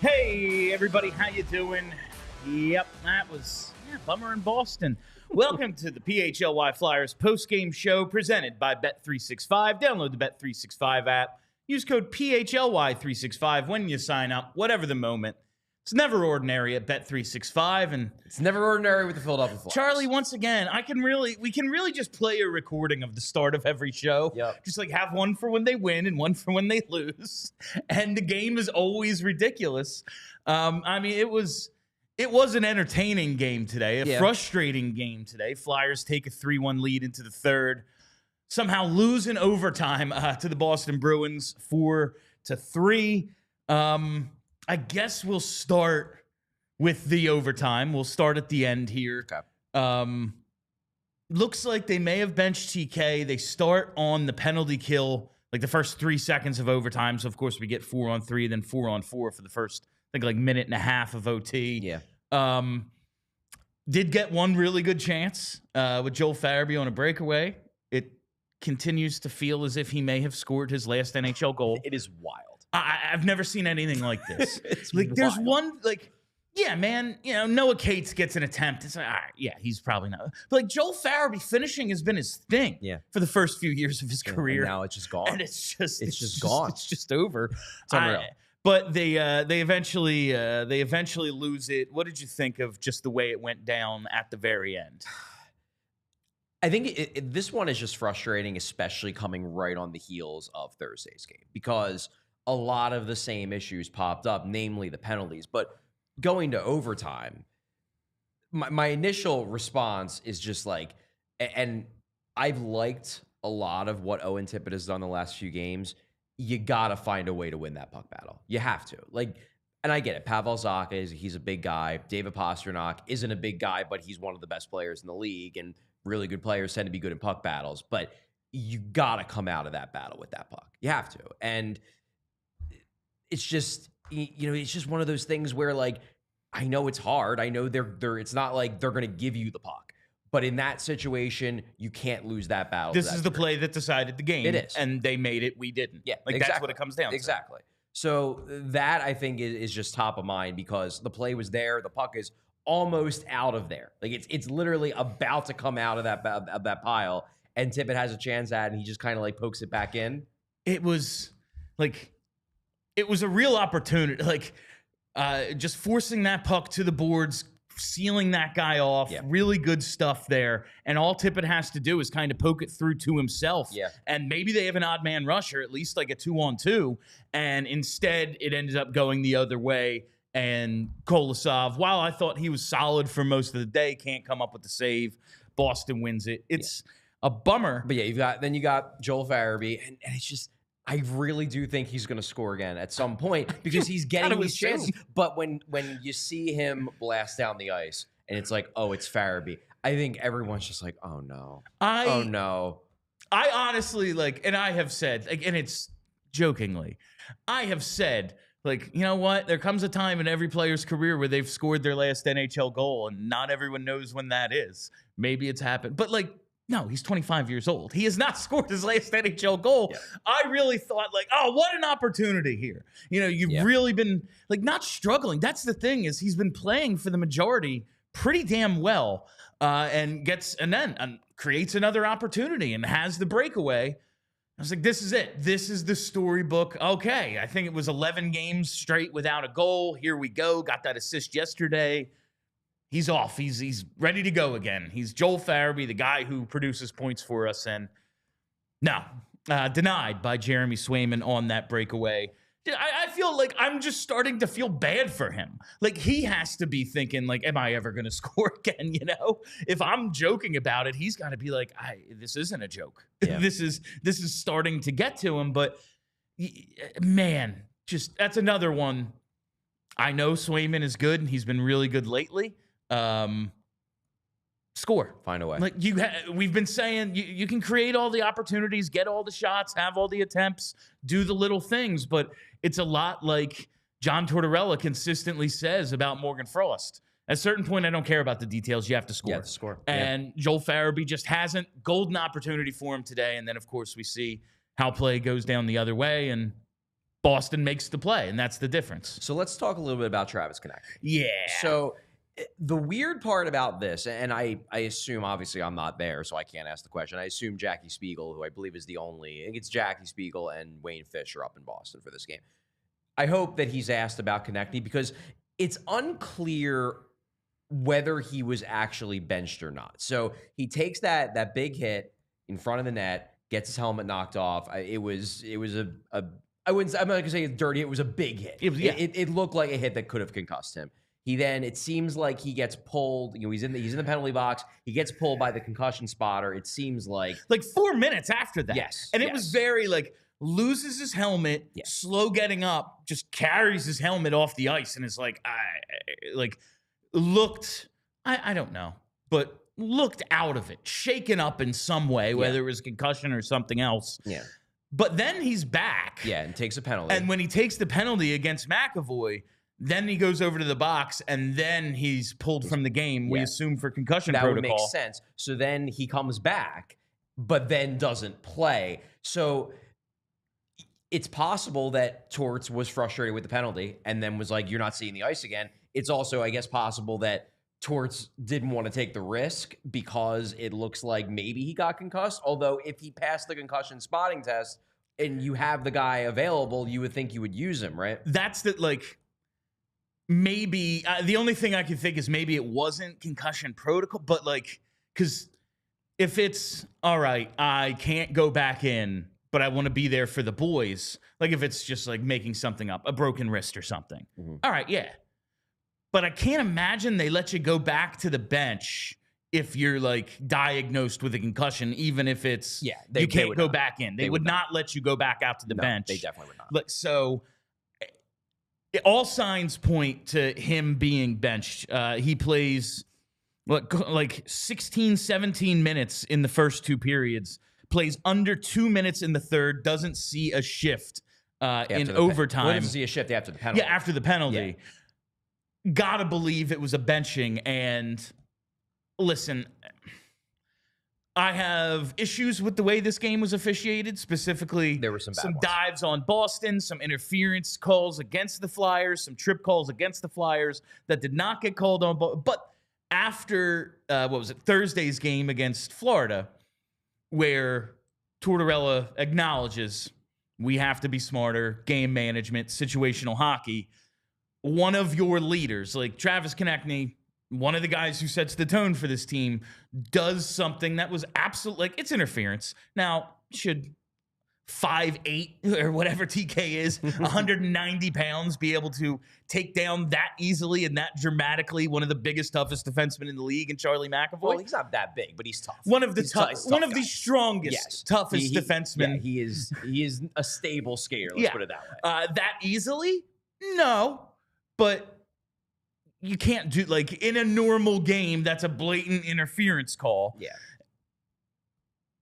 Hey, everybody, how you doing? Yep, that was bummer in Boston. Welcome to the PHLY Flyers postgame show presented by Bet365. Download the Bet365 app. Use code PHLY365 when you sign up, whatever the moment. It's never ordinary at Bet365, and it's never ordinary with the Philadelphia Flyers. Charlie, once again, we can really just play a recording of the start of every show. Yep. Just like have one for when they win and one for when they lose. And the game is always ridiculous. I mean, it was an entertaining game today, a frustrating game today. Flyers take a 3-1 lead into the third, somehow lose in overtime to the Boston Bruins 4-3. I guess we'll start with the overtime. We'll start at the end here. Okay. Looks like they may have benched TK. They start on the penalty kill, like the first 3 seconds of overtime. So, of course, we get 4-on-3, then 4-on-4 for the first, I think, like minute and a half of OT. Yeah. Did get one really good chance with Joel Farabee on a breakaway. It continues to feel as if he may have scored his last NHL goal. It is wild. I've never seen anything like this. It's like wild. There's one, like, yeah, man, you know, Noah Cates gets an attempt. It's like, all right, yeah, he's probably not. But like Joel Farabee, finishing has been his thing for the first few years of his career. And now it's just gone. And it's just gone. It's just over. It's unreal. But they eventually lose it. What did you think of just the way it went down at the very end? I think this one is just frustrating, especially coming right on the heels of Thursday's game, because a lot of the same issues popped up, namely the penalties. But going to overtime, my initial response is just like, and I've liked a lot of what Owen Tippett has done the last few games. You got to find a way to win that puck battle. You have to. Like, and I get it. Pavel Zacha, he's a big guy. David Pastrnak isn't a big guy, but he's one of the best players in the league, and really good players tend to be good in puck battles. But you got to come out of that battle with that puck. You have to. And it's just, you know, it's just one of those things where, like, I know it's hard. I know they're it's not like they're going to give you the puck. But in that situation, you can't lose that battle. This is the play that decided the game. It is. And they made it. We didn't. Yeah, like exactly. That's what it comes down to. Exactly. So that, I think, is just top of mind because the play was there. The puck is almost out of there. Like, it's literally about to come out of that pile. And Tippett has a chance at it, and he just kind of, like, pokes it back in. It was a real opportunity. Like, just forcing that puck to the boards, sealing that guy off, really good stuff there. And all Tippett has to do is kind of poke it through to himself. Yeah. And maybe they have an odd man rusher, at least like a 2-on-2. And instead, it ended up going the other way. And Kolosov, while I thought he was solid for most of the day, can't come up with the save. Boston wins it. It's a bummer. But yeah, you got Joel Farabee, and it's just, I really do think he's going to score again at some point because he's getting these chances. But when you see him blast down the ice and it's like, oh, it's Farabee, I think everyone's just like, oh no, oh no. I honestly, like, and I have said, like, and it's jokingly, I have said, like, you know what? There comes a time in every player's career where they've scored their last NHL goal, and not everyone knows when that is. Maybe it's happened, but like, no, he's 25 years old. He has not scored his last NHL goal. Yeah. I really thought, like, oh, what an opportunity here. You know, you've really been, like, not struggling. That's the thing, is he's been playing for the majority pretty damn well, and then creates another opportunity and has the breakaway. I was like, this is it. This is the storybook. Okay, I think it was 11 games straight without a goal. Here we go. Got that assist yesterday. He's off. He's ready to go again. He's Joel Farabee, the guy who produces points for us. And no, denied by Jeremy Swayman on that breakaway. I feel like I'm just starting to feel bad for him. Like, he has to be thinking, like, am I ever going to score again? You know, if I'm joking about it, he's got to be like, this isn't a joke. Yeah. This is starting to get to him. But man, just that's another one. I know Swayman is good, and he's been really good lately. Score. Find a way. Like, we've been saying, you can create all the opportunities, get all the shots, have all the attempts, do the little things, but it's a lot like John Tortorella consistently says about Morgan Frost. At a certain point, I don't care about the details. You have to score. Yeah, to score. And Joel Farabee just hasn't. Golden opportunity for him today. And then, of course, we see how play goes down the other way, and Boston makes the play, and that's the difference. So let's talk a little bit about Travis Konecny. Yeah. So the weird part about this, and I assume, obviously I'm not there, so I can't ask the question. I assume Jackie Spiegel, who I believe is the only, I think it's Jackie Spiegel and Wayne Fisher up in Boston for this game. I hope that he's asked about Konecny because it's unclear whether he was actually benched or not. So he takes that big hit in front of the net, gets his helmet knocked off. It was a I'm not gonna say it's dirty. It was a big hit. It looked like a hit that could have concussed him. He then, it seems like he gets pulled. He's in the penalty box. He gets pulled by the concussion spotter. It seems like 4 minutes after that. Yes, and it was very loses his helmet, slow getting up, just carries his helmet off the ice, and is looked. I don't know, but looked out of it, shaken up in some way, whether it was concussion or something else. Yeah. But then he's back. Yeah, and takes a penalty. And when he takes the penalty against McAvoy, then he goes over to the box, and then he's pulled from the game, we assume, for concussion protocol. That would make sense. So then he comes back, but then doesn't play. So it's possible that Torts was frustrated with the penalty and then was like, you're not seeing the ice again. It's also, I guess, possible that Torts didn't want to take the risk because it looks like maybe he got concussed. Although if he passed the concussion spotting test and you have the guy available, you would think you would use him, right? That's maybe the only thing I can think is maybe it wasn't concussion protocol, but because if it's all right, I can't go back in, but I want to be there for the boys. If it's just making something up, a broken wrist or something. Mm-hmm. All right, yeah. But I can't imagine they let you go back to the bench if you're diagnosed with a concussion, even if it's you can't go back in. They would not let you go back out to the bench. They definitely would not. So all signs point to him being benched. He plays 16, 17 minutes in the first two periods, plays under 2 minutes in the third, doesn't see a shift in overtime. Doesn't see a shift after the penalty. Yeah, after the penalty. Yeah. Gotta believe it was a benching. And listen, I have issues with the way this game was officiated. Specifically, there were some dives on Boston, some interference calls against the Flyers, some trip calls against the Flyers that did not get called on. But after, Thursday's game against Florida, where Tortorella acknowledges we have to be smarter, game management, situational hockey, one of your leaders, Travis Konecny, one of the guys who sets the tone for this team, does something that was absolutely it's interference. Now, should 5'8" or whatever TK is, 190 pounds, be able to take down that easily and that dramatically one of the biggest, toughest defensemen in the league, and Charlie McAvoy? Well, he's not that big, but he's tough. One of the the strongest, toughest defensemen. Yeah, he is a stable skater. Let's put it that way. That easily? No. But you can't do, in a normal game, that's a blatant interference call. Yeah.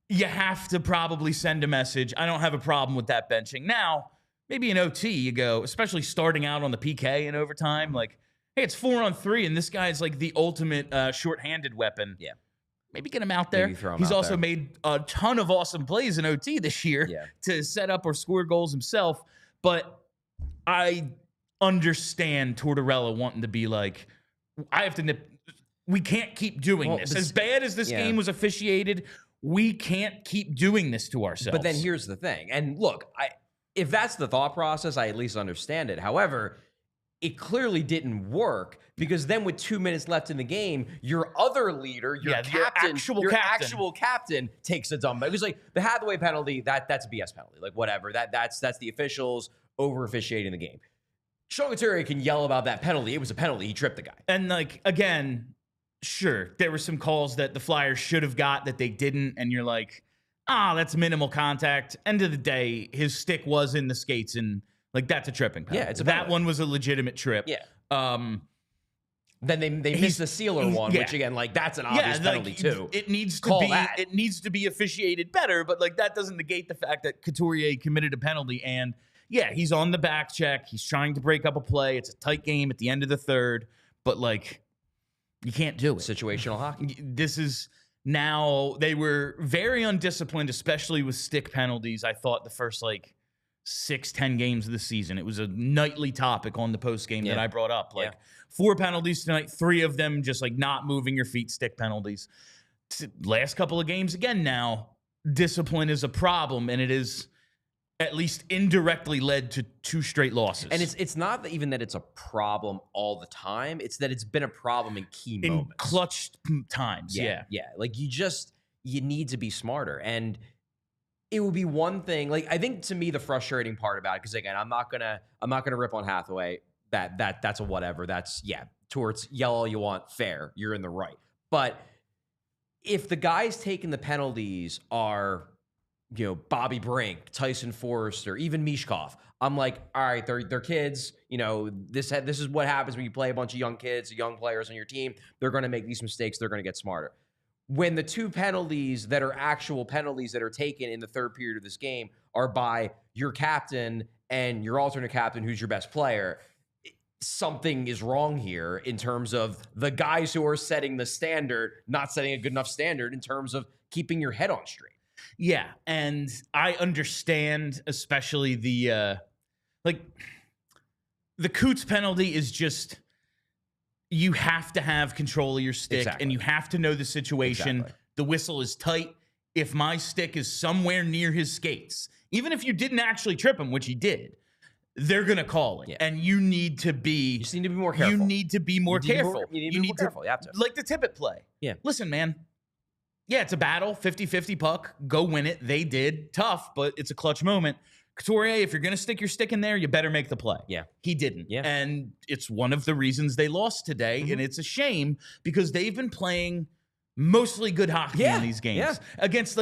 You have to probably send a message. I don't have a problem with that benching. Now, maybe in OT, you go, especially starting out on the PK in overtime, hey, it's 4-on-3, and this guy's the ultimate shorthanded weapon. Yeah. Maybe get him out there. He's also made a ton of awesome plays in OT this year to set up or score goals himself. But I understand Tortorella wanting to be I have to nip. We can't keep doing this. As bad as this game was officiated, we can't keep doing this to ourselves. But then here's the thing. And look, if that's the thought process, I at least understand it. However, it clearly didn't work because then with 2 minutes left in the game, your other leader, your actual captain takes a dump. It was the Hathaway penalty, that's a BS penalty. Whatever. That's the officials over officiating the game. Sean Couturier can yell about that penalty. It was a penalty. He tripped the guy. And again, sure, there were some calls that the Flyers should have got that they didn't. And you're that's minimal contact. End of the day, his stick was in the skates, and that's a tripping penalty. Yeah, it's that one was a legitimate trip. Yeah. Then they missed the sealer one, which again, that's an obvious penalty too. It needs to be officiated better, but that doesn't negate the fact that Couturier committed a penalty. And yeah, he's on the back check. He's trying to break up a play. It's a tight game at the end of the third, but you can't do it. Situational hockey. This is now, they were very undisciplined, especially with stick penalties. I thought the first 6-10 games this season. It was a nightly topic on the post game that I brought up. Like 4 penalties tonight, 3 of them just like not moving your feet, stick penalties. Last couple of games again now, discipline is a problem, and it is at least indirectly led to 2 straight losses. And it's not even that it's a problem all the time. It's that it's been a problem in key moments. In clutch times, yeah. Like you need to be smarter. And it would be one thing, like I think to me the frustrating part about it, because again, I'm not gonna rip on Hathaway. That's a whatever. That's Torts, yell all you want, fair. You're in the right. But if the guys taking the penalties are, Bobby Brink, Tyson Forrester, even Michkov, I'm like, all right, they're kids. This is what happens when you play a bunch of young kids, young players on your team. They're going to make these mistakes. They're going to get smarter. When the 2 penalties that are actual penalties that are taken in the third period of this game are by your captain and your alternate captain, who's your best player, something is wrong here in terms of the guys who are setting the standard, not setting a good enough standard in terms of keeping your head on straight. Yeah, and I understand, especially the Coots penalty is just, you have to have control of your stick, and you have to know the situation. Exactly. The whistle is tight. If my stick is somewhere near his skates, even if you didn't actually trip him, which he did, they're going to call it. And you need to be... You just need to be more careful. You need to be more careful. You need to be more careful. You have to. Like the Tippett play. Yeah. Listen, man. Yeah, it's a battle, 50-50 puck. Go win it. They did. Tough, but it's a clutch moment. Couturier, if you're going to stick your stick in there, you better make the play. Yeah. He didn't. Yeah. And it's one of the reasons they lost today, and it's a shame because they've been playing mostly good hockey in these games. Yeah. Against,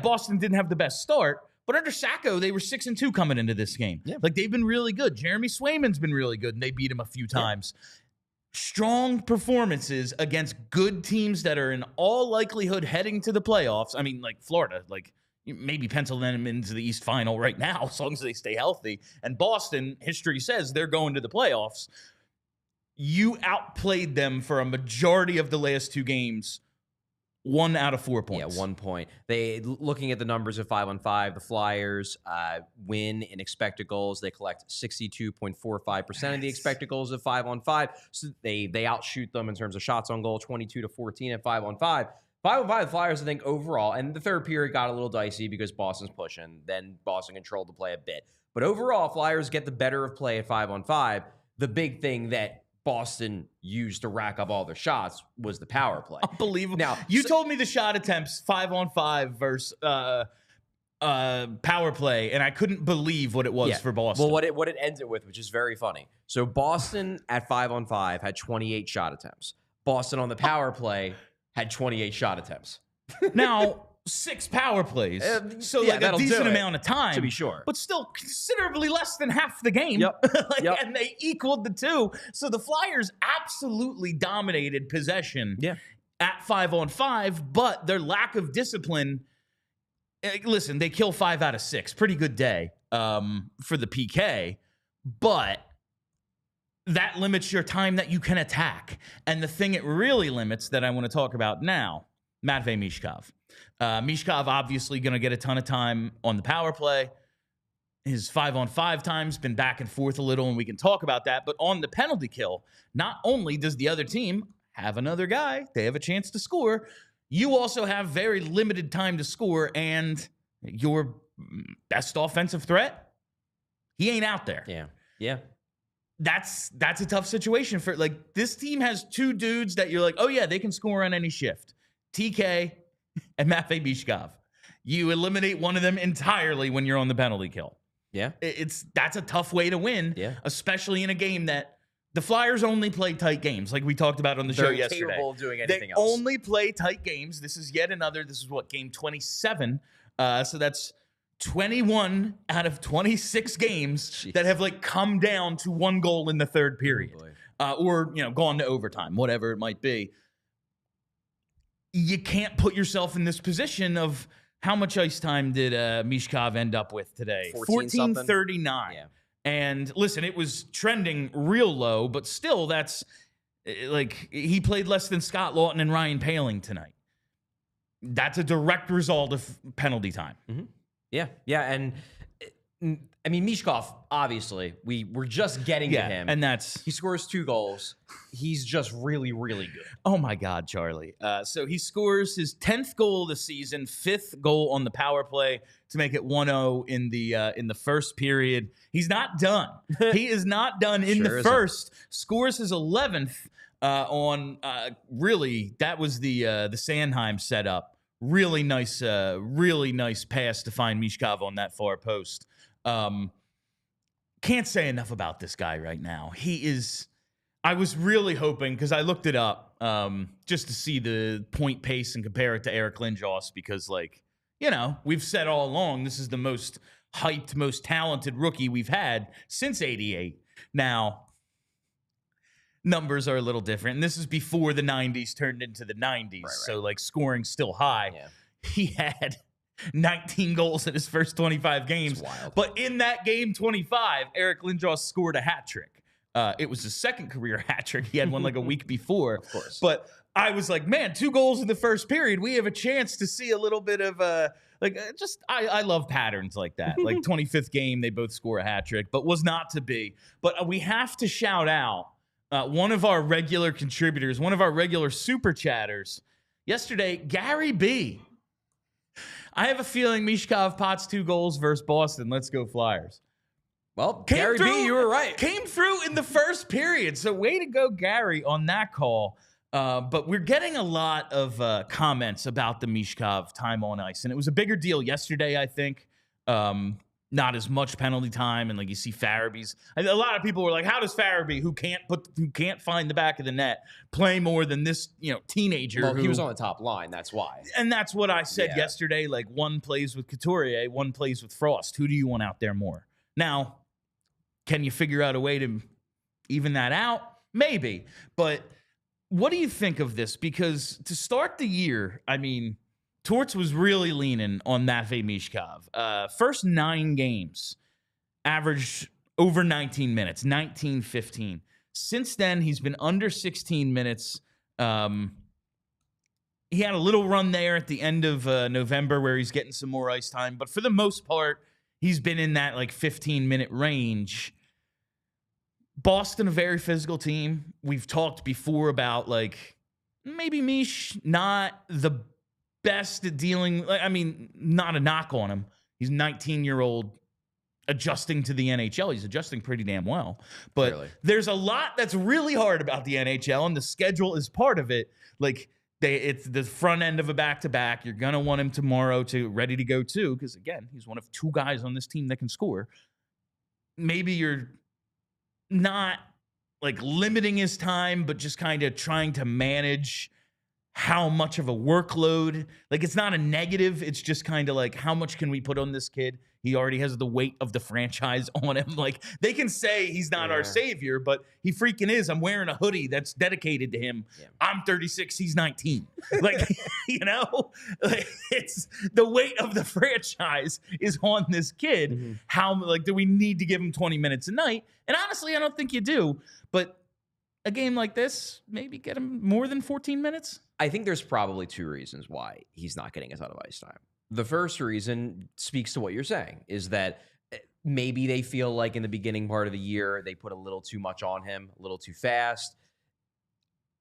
Boston didn't have the best start, but under Sacco, they were 6-2 coming into this game. Yeah. They've been really good. Jeremy Swayman's been really good, and they beat him a few times. Strong performances against good teams that are in all likelihood heading to the playoffs. I mean, like Florida, maybe pencil them into the East Final right now, as long as they stay healthy. And Boston, history says they're going to the playoffs. You outplayed them for a majority of the last 2 games. 1 out of 4 points. Yeah, 1 point. Looking at the numbers of 5-on-5, the Flyers win in expected goals. They collect 62.45% of the expected goals of 5-on-5. So they outshoot them in terms of shots on goal, 22-14 at 5-on-5. 5-on-5, the Flyers, I think, overall, and the third period got a little dicey because Boston's pushing. Then Boston controlled the play a bit. But overall, Flyers get the better of play at 5-on-5. The big thing that Boston used to rack up all their shots was the power play. Unbelievable. Now, you told me the shot attempts 5-on-5 versus power play, and I couldn't believe what it was for Boston. Well, what it ended with, which is very funny. So Boston at 5-on-5 had 28 shot attempts. Boston on the power play had 28 shot attempts. Now, 6 power plays, so a decent amount of time, to be sure, but still considerably less than half the game. And they equaled the 2. So the Flyers absolutely dominated possession at 5-on-5, but their lack of discipline. Listen, they kill 5 out of 6, pretty good day for the PK, but that limits your time that you can attack. And the thing it really limits that I want to talk about now, Matvei Michkov. Michkov obviously going to get a ton of time on the power play. His 5-on-5 time's been back and forth a little, and we can talk about that. But on the penalty kill, not only does the other team have another guy, they have a chance to score, you also have very limited time to score, and your best offensive threat, he ain't out there. Yeah. That's a tough situation for, this team has 2 dudes that you're like, oh yeah, they can score on any shift. TK and Matvei Michkov. You eliminate one of them entirely when you're on the penalty kill. Yeah. That's a tough way to win, especially in a game that the Flyers only play tight games, like we talked about on the show yesterday. They're capable of doing anything else. They only play tight games. This is yet another, game 27. So that's 21 out of 26 games that have come down to 1 goal in the third period. Or gone to overtime, whatever it might be. You can't put yourself in this position of how much ice time did Michkov end up with today? 14:39. Yeah. And listen, it was trending real low, but still, that's he played less than Scott Lawton and Ryan Poehling tonight. That's a direct result of penalty time. Yeah, and I mean, Michkov, obviously, we're just getting to him. And that's... He scores 2 goals. He's just really, really good. Oh, my God, Charlie. So he scores his 10th goal of the season, 5th goal on the power play to make it 1-0 in the first period. He's not done. He is not done in the first. Scores his 11th on really, that was the Sanheim setup. Really nice pass to find Michkov on that far post. Can't say enough about this guy right now. He is... I was really hoping, because I looked it up just to see the point pace and compare it to Eric Lindros, because, like, you know, we've said all along this is the most hyped, most talented rookie we've had since '88. Now, numbers are a little different, and this is before the 90s turned into the 90s, so, like, scoring's still high. Yeah. He had 19 goals in his first 25 games. But in that game 25, Eric Lindros scored a hat trick. It was his second career hat trick. He had one like a week before. Of course. But I was like, man, 2 goals in the first period. We have a chance to see a little bit of I love patterns like that. Like 25th game, they both score a hat trick, but was not to be. But we have to shout out one of our regular contributors, one of our regular super chatters yesterday, GaryB. I have a feeling Michkov pots 2 goals versus Boston. Let's go Flyers. Well, GaryB, you were right. Came through in the first period. So way to go, Gary, on that call. But we're getting a lot of comments about the Michkov time on ice. And it was a bigger deal yesterday, I think. Not as much penalty time. And like you see Farabee's. A lot of people were like, how does Farabee, who can't find the back of the net, play more than this teenager? Well, he was on the top line. That's why. And that's what I said yesterday. Like, one plays with Couturier, one plays with Frost. Who do you want out there more? Now, can you figure out a way to even that out? Maybe. But what do you think of this? Because to start the year, I mean, Torts was really leaning on Matvei Michkov. First 9 games, averaged over 19 minutes, 19-15. Since then, he's been under 16 minutes. He had a little run there at the end of November where he's getting some more ice time. But for the most part, he's been in that like 15-minute range. Boston, a very physical team. We've talked before about like maybe Mish not the best at dealing. I mean, not a knock on him. He's a 19-year-old adjusting to the NHL. He's adjusting pretty damn well. But there's a lot that's really hard about the NHL, and the schedule is part of it. Like, it's the front end of a back-to-back. You're going to want him tomorrow to ready to go too, because, again, he's one of 2 guys on this team that can score. Maybe you're not, like, limiting his time, but just kind of trying to manage how much of a workload. Like, it's not a negative. It's just kind of like, how much can we put on this kid? He already has the weight of the franchise on him. Like, they can say he's not our savior, but he freaking is. I'm wearing a hoodie that's dedicated to him. Yeah. I'm 36. He's 19. Like, like, it's the weight of the franchise is on this kid. Mm-hmm. How, like, do we need to give him 20 minutes a night? And honestly, I don't think you do. But a game like this, maybe get him more than 14 minutes? I think there's probably 2 reasons why he's not getting a ton of ice time. The first reason speaks to what you're saying, is that maybe they feel like in the beginning part of the year, they put a little too much on him, a little too fast.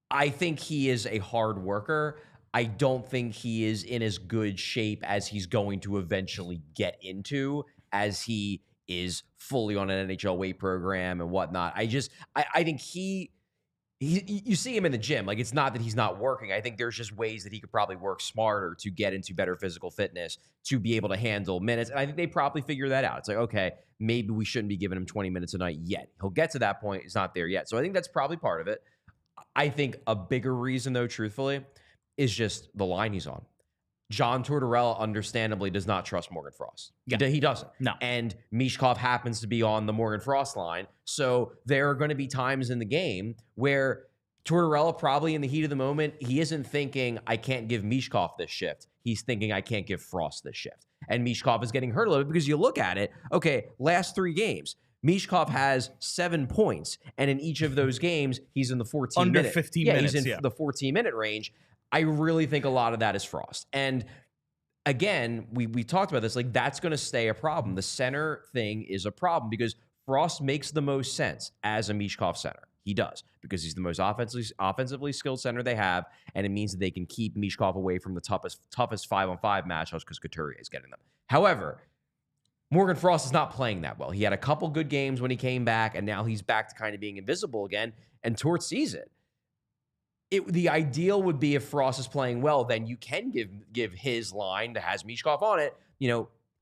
I think he is a hard worker. I don't think he is in as good shape as he's going to eventually get into, as he is fully on an NHL weight program and whatnot. I think you see him in the gym. Like, it's not that he's not working. I think there's just ways that he could probably work smarter to get into better physical fitness, to be able to handle minutes. And I think they probably figure that out. It's like, okay, maybe we shouldn't be giving him 20 minutes a night yet. He'll get to that point. He's not there yet. So I think that's probably part of it. I think a bigger reason, though, truthfully, is just the line he's on. John Tortorella, understandably, does not trust Morgan Frost. Yeah. He doesn't. No. And Michkov happens to be on the Morgan Frost line. So there are going to be times in the game where Tortorella, probably in the heat of the moment, he isn't thinking, I can't give Michkov this shift. He's thinking, I can't give Frost this shift. And Michkov is getting hurt a little bit, because you look at it, okay, last 3 games, Michkov has 7 points. And in each of those games, he's in the 14 Under minute. 15 minutes. He's in the 14-minute range. I really think a lot of that is Frost. And again, we talked about this. Like, that's going to stay a problem. The center thing is a problem because Frost makes the most sense as a Michkov center. He does, because he's the most offensively skilled center they have, and it means that they can keep Michkov away from the toughest 5-on-5 matchups because Couturier is getting them. However, Morgan Frost is not playing that well. He had a couple good games when he came back, and now he's back to kind of being invisible again, and Tort sees it. The ideal would be if Frost is playing well, then you can give his line that has Michkov on it,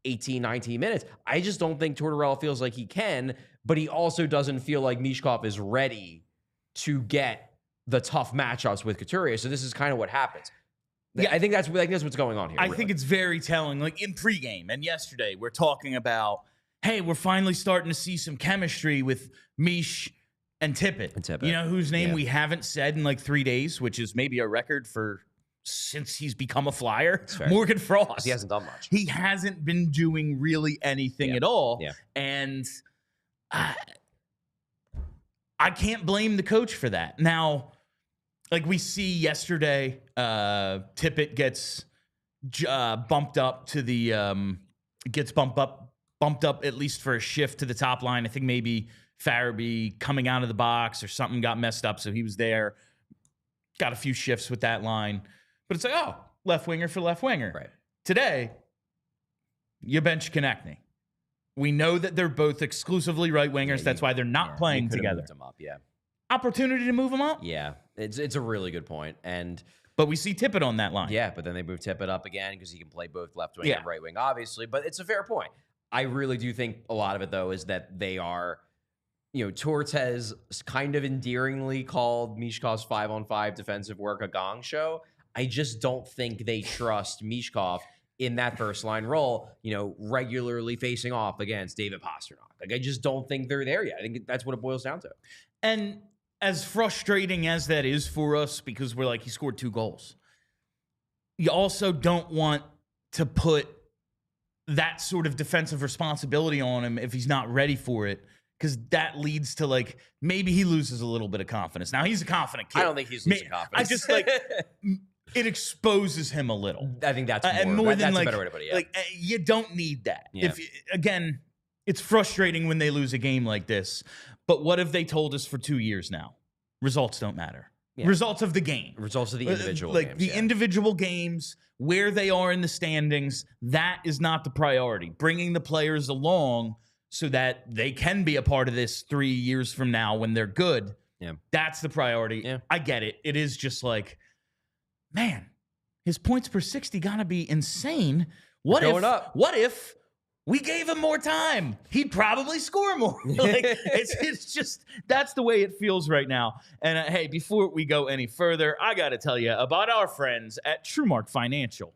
18, 19 minutes. I just don't think Tortorella feels like he can, but he also doesn't feel like Michkov is ready to get the tough matchups with Couturier. So this is kind of what happens. Yeah, I think that's what's going on here. I think it's very telling. Like in pregame and yesterday, we're talking about, hey, we're finally starting to see some chemistry with Mish and Tippett. Whose name we haven't said in like 3 days, which is maybe a record for since he's become a Flyer. Morgan Frost. He hasn't done much. He hasn't been doing really anything at all. Yeah. And I can't blame the coach for that. Now, like we see yesterday, Tippett gets bumped up to the bumped up at least for a shift to the top line. I think maybe Farabee coming out of the box or something got messed up, so he was there. Got a few shifts with that line. But it's like, oh, left winger for left winger. Right. Today, you bench Konecny. We know that they're both exclusively right wingers. That's why they're not playing together. Moved them up, Opportunity to move them up? Yeah, it's a really good point. But we see Tippett on that line. Yeah, but then they move Tippett up again because he can play both left wing and right wing, obviously. But it's a fair point. I really do think a lot of it, though, is that they are, Torts has kind of endearingly called Michkov's 5-on-5 defensive work a gong show. I just don't think they trust Michkov in that first line role, regularly facing off against David Pastrnak. Like, I just don't think they're there yet. I think that's what it boils down to. And as frustrating as that is for us, because we're like, he scored 2 goals, you also don't want to put that sort of defensive responsibility on him if he's not ready for it, because that leads to, like, maybe he loses a little bit of confidence. Now, he's a confident kid. I don't think he's losing confidence. I just, it exposes him a little. I think that's that's a better way to put it. Yeah. Like, you don't need that. Yeah. Again, it's frustrating when they lose a game like this. But what have they told us for 2 years now? Results don't matter. Yeah. Results of the game. Results of the individual games. Like the individual games, where they are in the standings, that is not the priority. Bringing the players along so that they can be a part of this 3 years from now when they're good. Yeah. That's the priority. Yeah. I get it. It is just like, man, his points per 60 gotta be insane. What if we gave him more time? He'd probably score more. It's just, that's the way it feels right now. And hey, before we go any further, I got to tell you about our friends at TrueMark Financial.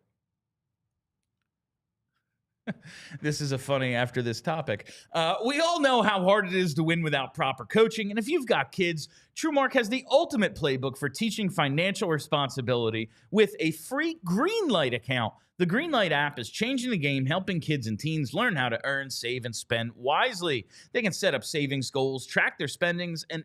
This is a funny after this topic. We all know how hard it is to win without proper coaching. And if you've got kids, TrueMark has the ultimate playbook for teaching financial responsibility with a free Greenlight account. The Greenlight app is changing the game, helping kids and teens learn how to earn, save, and spend wisely. They can set up savings goals, track their spending, and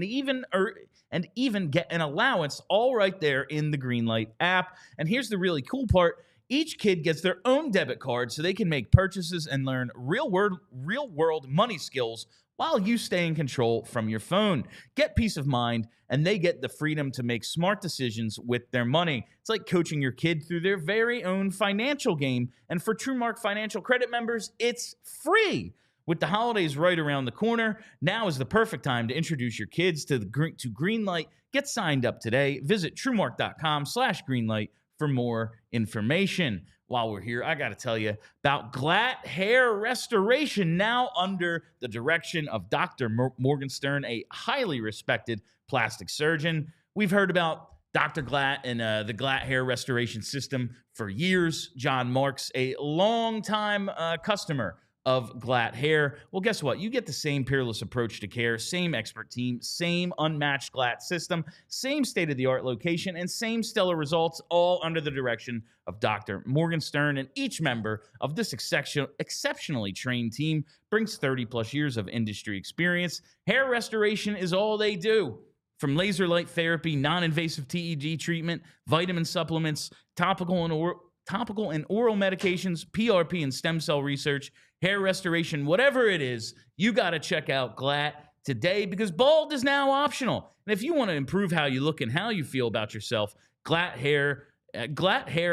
even get an allowance all right there in the Greenlight app. And here's the really cool part. Each kid gets their own debit card so they can make purchases and learn real-world money skills while you stay in control from your phone. Get peace of mind, and they get the freedom to make smart decisions with their money. It's like coaching your kid through their very own financial game. And for TrueMark Financial Credit members, it's free. With the holidays right around the corner, now is the perfect time to introduce your kids to Greenlight. Get signed up today. Visit TrueMark.com/Greenlight for more information. While we're here, I got to tell you about Glatt Hair Restoration, now under the direction of Dr. Morgenstern, a highly respected plastic surgeon. We've heard about Dr. Glatt and the Glatt Hair Restoration System for years. John Marks, a longtime customer of Glatt Hair. Well, guess what? You get the same peerless approach to care, same expert team, same unmatched Glatt system, same state-of-the-art location, and same stellar results, all under the direction of Dr. Morgenstern. And each member of this exceptionally trained team brings 30-plus years of industry experience. Hair restoration is all they do. From laser light therapy, non-invasive TEG treatment, vitamin supplements, topical and topical and oral medications, PRP and stem cell research, hair restoration, whatever it is, you got to check out Glatt today because bald is now optional. And if you want to improve how you look and how you feel about yourself, Glatt Hair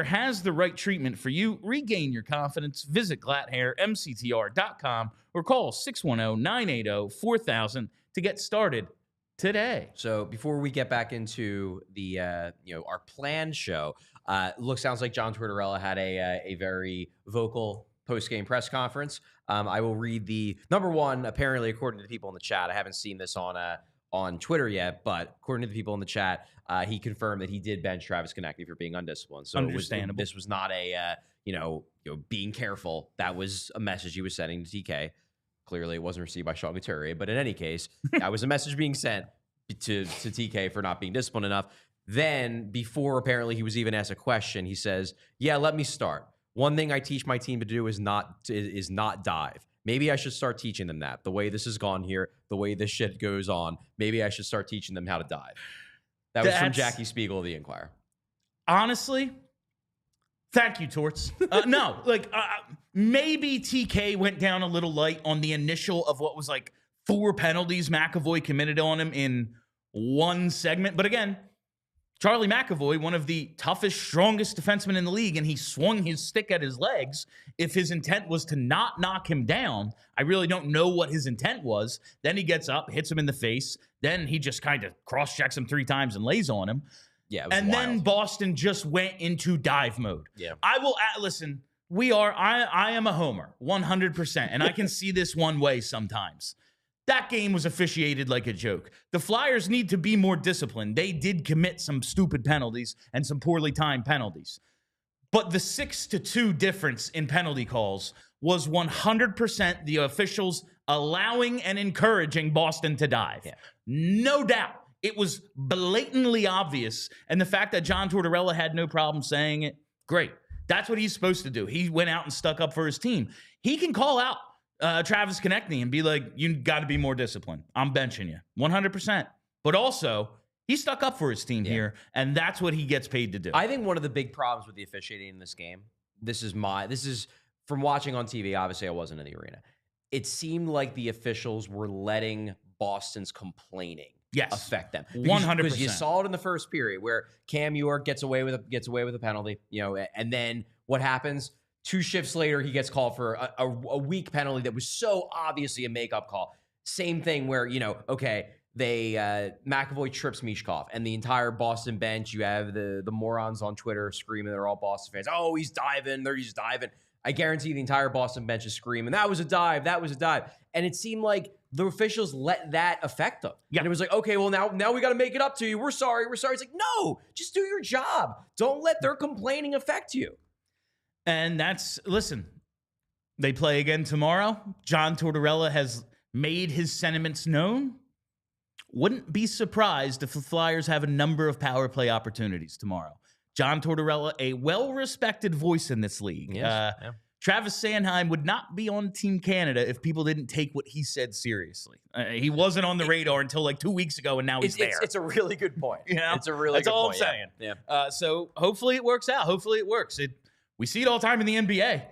has the right treatment for you. Regain your confidence. Visit glatthairmctr.com or call 610-980-4000 to get started today. So before we get back into the our planned show, sounds like John Tortorella had a very vocal post-game press conference. I will read the number one. Apparently, according to the people in the chat, I haven't seen this on Twitter yet, but according to the people in the chat, he confirmed that he did bench Travis Konecny for being undisciplined. So understandable. This was not a being careful. That was a message he was sending to TK. Clearly, it wasn't received by Sean Couturier, but in any case, that was a message being sent to TK for not being disciplined enough. Then, before apparently he was even asked a question, he says, "Yeah, let me start. One thing I teach my team to do is not dive. Maybe I should start teaching them that. The way this has gone here, the way this shit goes on, maybe I should start teaching them how to dive." That was from Jackie Spiegel of the Inquirer. Honestly, thank you, Torts. Maybe TK went down a little light on the initial of what was like 4 penalties McAvoy committed on him in one segment. But again, Charlie McAvoy, one of the toughest, strongest defensemen in the league, and he swung his stick at his legs. If his intent was to not knock him down, I really don't know what his intent was. Then he gets up, hits him in the face. Then he just kind of cross-checks him 3 times and lays on him. Yeah, it was and wild. then Boston just went into dive mode. Yeah. I will listen. I am a homer, 100%, and I can see this one way sometimes. That game was officiated like a joke. The Flyers need to be more disciplined. They did commit some stupid penalties and some poorly timed penalties. But the 6-2 difference in penalty calls was 100% the officials allowing and encouraging Boston to dive. Yeah. No doubt. It was blatantly obvious. And the fact that John Tortorella had no problem saying it, great. That's what he's supposed to do. He went out and stuck up for his team. He can call out Travis Konecny and be like, you got to be more disciplined. I'm benching you 100%. But also, he stuck up for his team here, and that's what he gets paid to do. I think one of the big problems with the officiating in this game, this is from watching on TV. Obviously, I wasn't in the arena. It seemed like the officials were letting Boston's complaining affect them. 100%. Because you saw it in the first period where Cam York gets away with a penalty, and then what happens? 2 shifts later, he gets called for a weak penalty that was so obviously a makeup call. Same thing where, McAvoy trips Michkov, and the entire Boston bench, you have the morons on Twitter screaming, they're all Boston fans. Oh, he's diving. He's diving. I guarantee the entire Boston bench is screaming, that was a dive. And it seemed like the officials let that affect them. Yeah. And it was like, okay, well, now we got to make it up to you. We're sorry. It's like, no, just do your job. Don't let their complaining affect you. And listen, they play again tomorrow. John Tortorella has made his sentiments known. Wouldn't be surprised if the Flyers have a number of power play opportunities tomorrow. John Tortorella, a well-respected voice in this league. Yes. Travis Sanheim would not be on Team Canada if people didn't take what he said seriously. He wasn't on the radar until like 2 weeks ago, and now he's there. It's a really good point. It's a really good point. That's all I'm saying. Yeah. So hopefully it works out. Hopefully it works. We see it all the time in the NBA.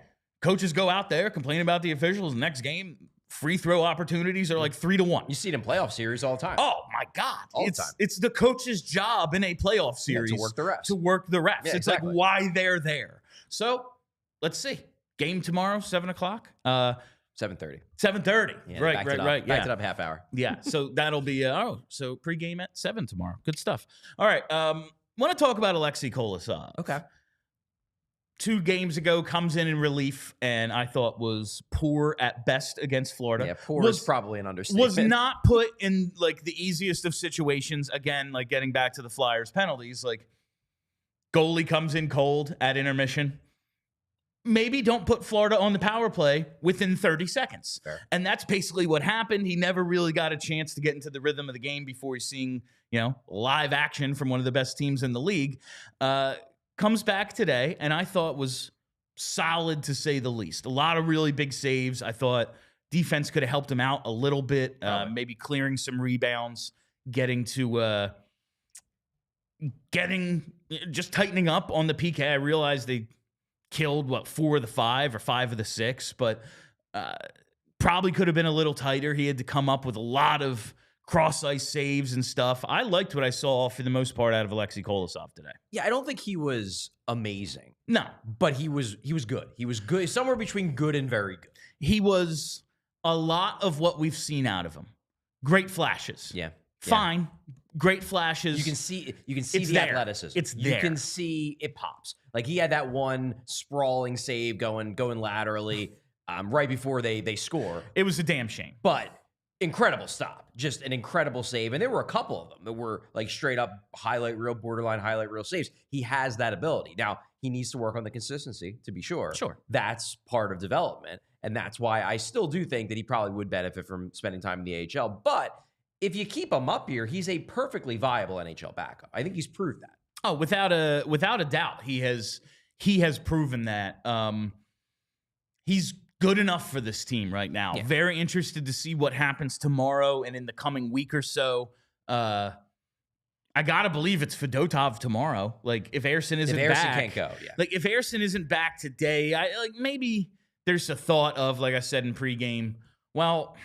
Coaches go out there, complain about the officials. Next game, free throw opportunities are like 3-1. You see it in playoff series all the time. Oh, my God. All the time. It's the coach's job in a playoff series to work the refs. Yeah, it's exactly. Like why they're there. So let's see. Game tomorrow, 7 o'clock. 7:30. 7:30. Yeah, right. Backed it up half hour. Yeah. So that'll be so pregame at 7 tomorrow. Good stuff. All right. Want to talk about Aleksei Kolosov. Okay. 2 games ago, comes in relief, and I thought was poor at best against Florida. Yeah, poor is probably an understatement. Was not put in like the easiest of situations. Again, like getting back to the Flyers penalties, like goalie comes in cold at intermission. Maybe don't put Florida on the power play within 30 seconds. Fair. And that's basically what happened. He never really got a chance to get into the rhythm of the game before he's seeing, live action from one of the best teams in the league. Comes back today, and I thought was solid to say the least. A lot of really big saves. I thought defense could have helped him out a little bit, maybe clearing some rebounds, just tightening up on the PK. I realized they killed, 4 of the 5 or 5 of the 6, but probably could have been a little tighter. He had to come up with a lot of cross-ice saves and stuff. I liked what I saw for the most part out of Aleksei Kolosov today. Yeah, I don't think he was amazing. No. But he was good. He was good, somewhere between good and very good. He was a lot of what we've seen out of him. Great flashes. Yeah. Fine. Great flashes. You can see It's the there. athleticism. It's You there. can see it pops. Like he had that one sprawling save going laterally right before they score. It was a damn shame. But incredible stop. Just an incredible save. And there were a couple of them that were like straight up highlight reel, borderline highlight reel saves. He has that ability. Now, he needs to work on the consistency, to be sure. Sure. That's part of development. And that's why I still do think that he probably would benefit from spending time in the AHL. But if you keep him up here, he's a perfectly viable NHL backup. I think he's proved that. Oh, without a doubt. He has proven that. He's good enough for this team right now. Yeah. Very interested to see what happens tomorrow and in the coming week or so. I gotta believe it's Fedotov tomorrow. Like if Ersson isn't back, can't go, yeah. Like if Ersson isn't back today, maybe there's a thought of, like I said in pregame, well,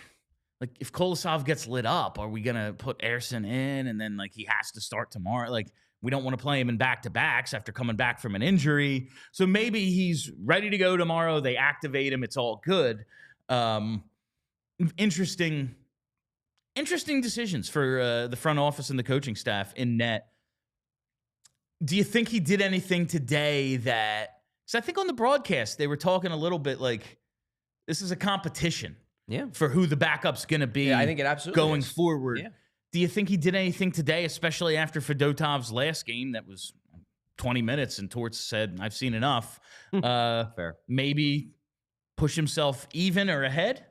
like if Kolosov gets lit up, are we gonna put Ersson in and then like he has to start tomorrow? Like we don't want to play him in back-to-backs after coming back from an injury. So maybe he's ready to go tomorrow. They activate him. It's all good. Interesting decisions for the front office and the coaching staff in net. Do you think he did anything today that... Because I think on the broadcast, they were talking a little bit like this is a competition for who the backup's going to be. Yeah, I think it absolutely going is. forward. Yeah. Do you think he did anything today, especially after Fedotov's last game that was 20 minutes and Torts said, I've seen enough. Fair. Maybe push himself even or ahead?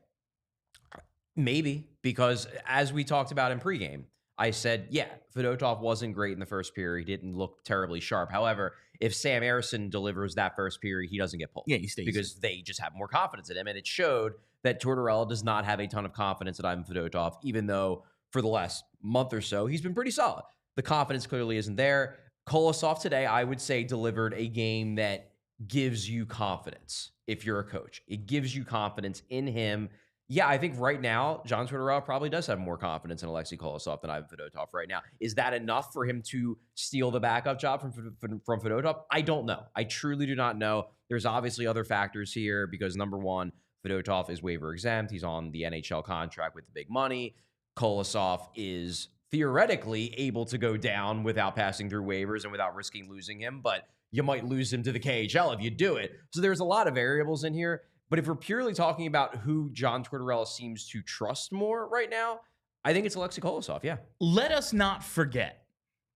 Maybe, because as we talked about in pregame, I said, yeah, Fedotov wasn't great in the first period. He didn't look terribly sharp. However, if Sam Ersson delivers that first period, he doesn't get pulled. Yeah, he stays. Because they just have more confidence in him. And it showed that Tortorella does not have a ton of confidence in Ivan Fedotov, even though for the last month or so, he's been pretty solid. The confidence clearly isn't there. Kolosov today, I would say, delivered a game that gives you confidence if you're a coach. It gives you confidence in him. Yeah, I think right now, John Tortorella probably does have more confidence in Aleksei Kolosov than Ivan Fedotov right now. Is that enough for him to steal the backup job from Fedotov? I don't know. I truly do not know. There's obviously other factors here because, number one, Fedotov is waiver exempt. He's on the NHL contract with the big money. Kolosov is theoretically able to go down without passing through waivers and without risking losing him, but you might lose him to the KHL if you do it. So there's a lot of variables in here. But if we're purely talking about who John Tortorella seems to trust more right now, I think it's Aleksei Kolosov, yeah. Let us not forget,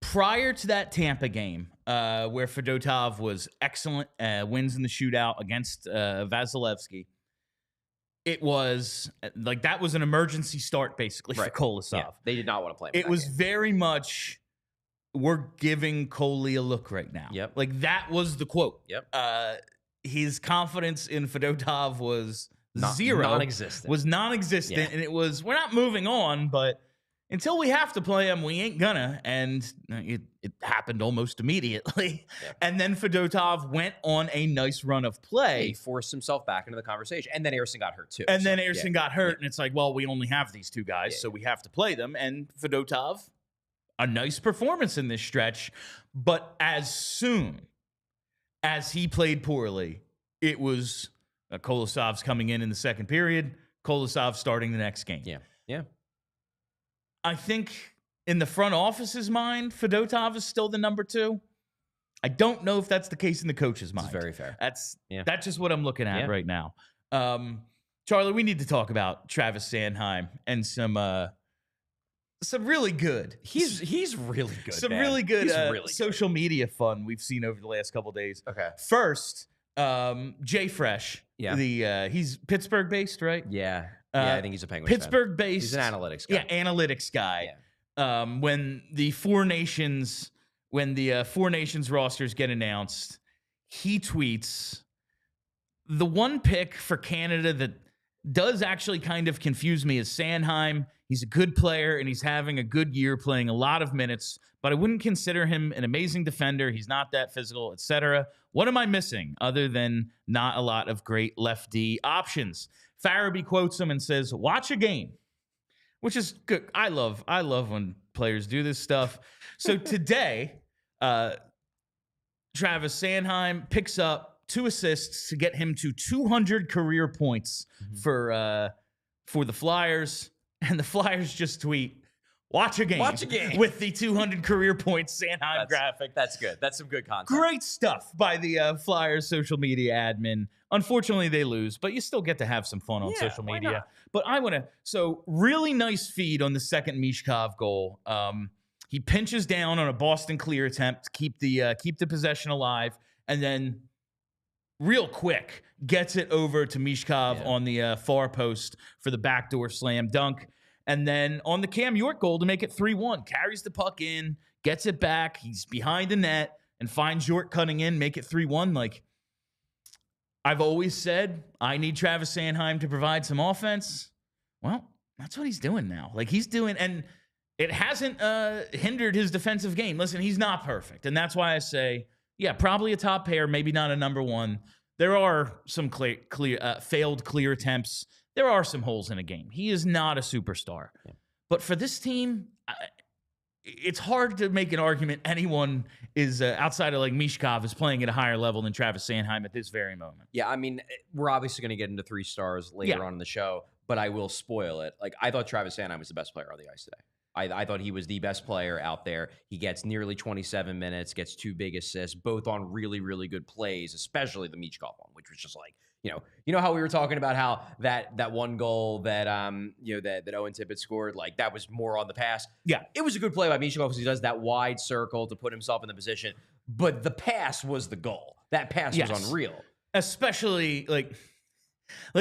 prior to that Tampa game, where Fedotov was excellent, wins in the shootout against Vasilevsky, it was like that was an emergency start basically for Kolosov. Yeah, they did not want to play him. It was very much, we're giving Coley a look right now. Yep. Like that was the quote. Yep. His confidence in Fedotov was zero. Non-existent. Was non-existent. Yeah. And it was, we're not moving on, but until we have to play him, we ain't gonna. And it happened almost immediately. Yep. And then Fedotov went on a nice run of play. He forced himself back into the conversation. And then Ersson got hurt too. And then Ersson got hurt. And it's like, well, we only have these two guys, so we have to play them. And Fedotov, a nice performance in this stretch. But as soon as he played poorly, it was Kolosov's coming in the second period, Kolosov starting the next game. Yeah, yeah. I think in the front office's mind, Fedotov is still the number 2. I don't know if that's the case in the coach's mind. It's very fair. That's just what I'm looking at right now. Charlie, we need to talk about Travis Sanheim and some really good. He's really good. Some man. really good really social media fun we've seen over the last couple of days. Okay. First, Jay Fresh. Yeah. He's Pittsburgh based, right? Yeah. Yeah, I think he's a Penguins Pittsburgh based. He's an analytics guy. Yeah, analytics guy. Yeah. When the Four Nations rosters get announced, he tweets the one pick for Canada that does actually kind of confuse me is Sanheim. He's a good player, and he's having a good year playing a lot of minutes, but I wouldn't consider him an amazing defender. He's not that physical, etc. What am I missing other than not a lot of great lefty options? Farabee quotes him and says, watch a game, which is good. I love when players do this stuff. So today, Travis Sanheim picks up 2 assists to get him to 200 career points for the Flyers. And the Flyers just tweet, watch a game. Watch a game. With the 200 career points Sanheim graphic. That's good. That's some good content. Great stuff by the Flyers social media admin. Unfortunately, they lose, but you still get to have some fun on social media. Not? But I want to, so really nice feed on the second Michkov goal. He pinches down on a Boston clear attempt to keep the possession alive, and then real quick gets it over to Michkov on the far post for the backdoor slam dunk. And then on the Cam York goal to make it 3-1, carries the puck in, gets it back. He's behind the net and finds York cutting in, make it 3-1. Like, I've always said, I need Travis Sanheim to provide some offense. Well, that's what he's doing now. Like, he's doing, and it hasn't hindered his defensive game. Listen, he's not perfect. And that's why I say, yeah, probably a top pair, maybe not a number one. There are some failed clear attempts. There are some holes in a game. He is not a superstar. Yeah. But for this team, it's hard to make an argument anyone is outside of like Michkov is playing at a higher level than Travis Sanheim at this very moment. Yeah, I mean, we're obviously going to get into 3 stars later on in the show, but I will spoil it. Like, I thought Travis Sanheim was the best player on the ice today. I thought he was the best player out there. He gets nearly 27 minutes, gets 2 big assists, both on really, really good plays, especially the Michkov one, which was just like, you know how we were talking about how that one goal that that Owen Tippett scored, like that was more on the pass. Yeah, it was a good play by Michkov because he does that wide circle to put himself in the position, but the pass was the goal. That pass was unreal, especially like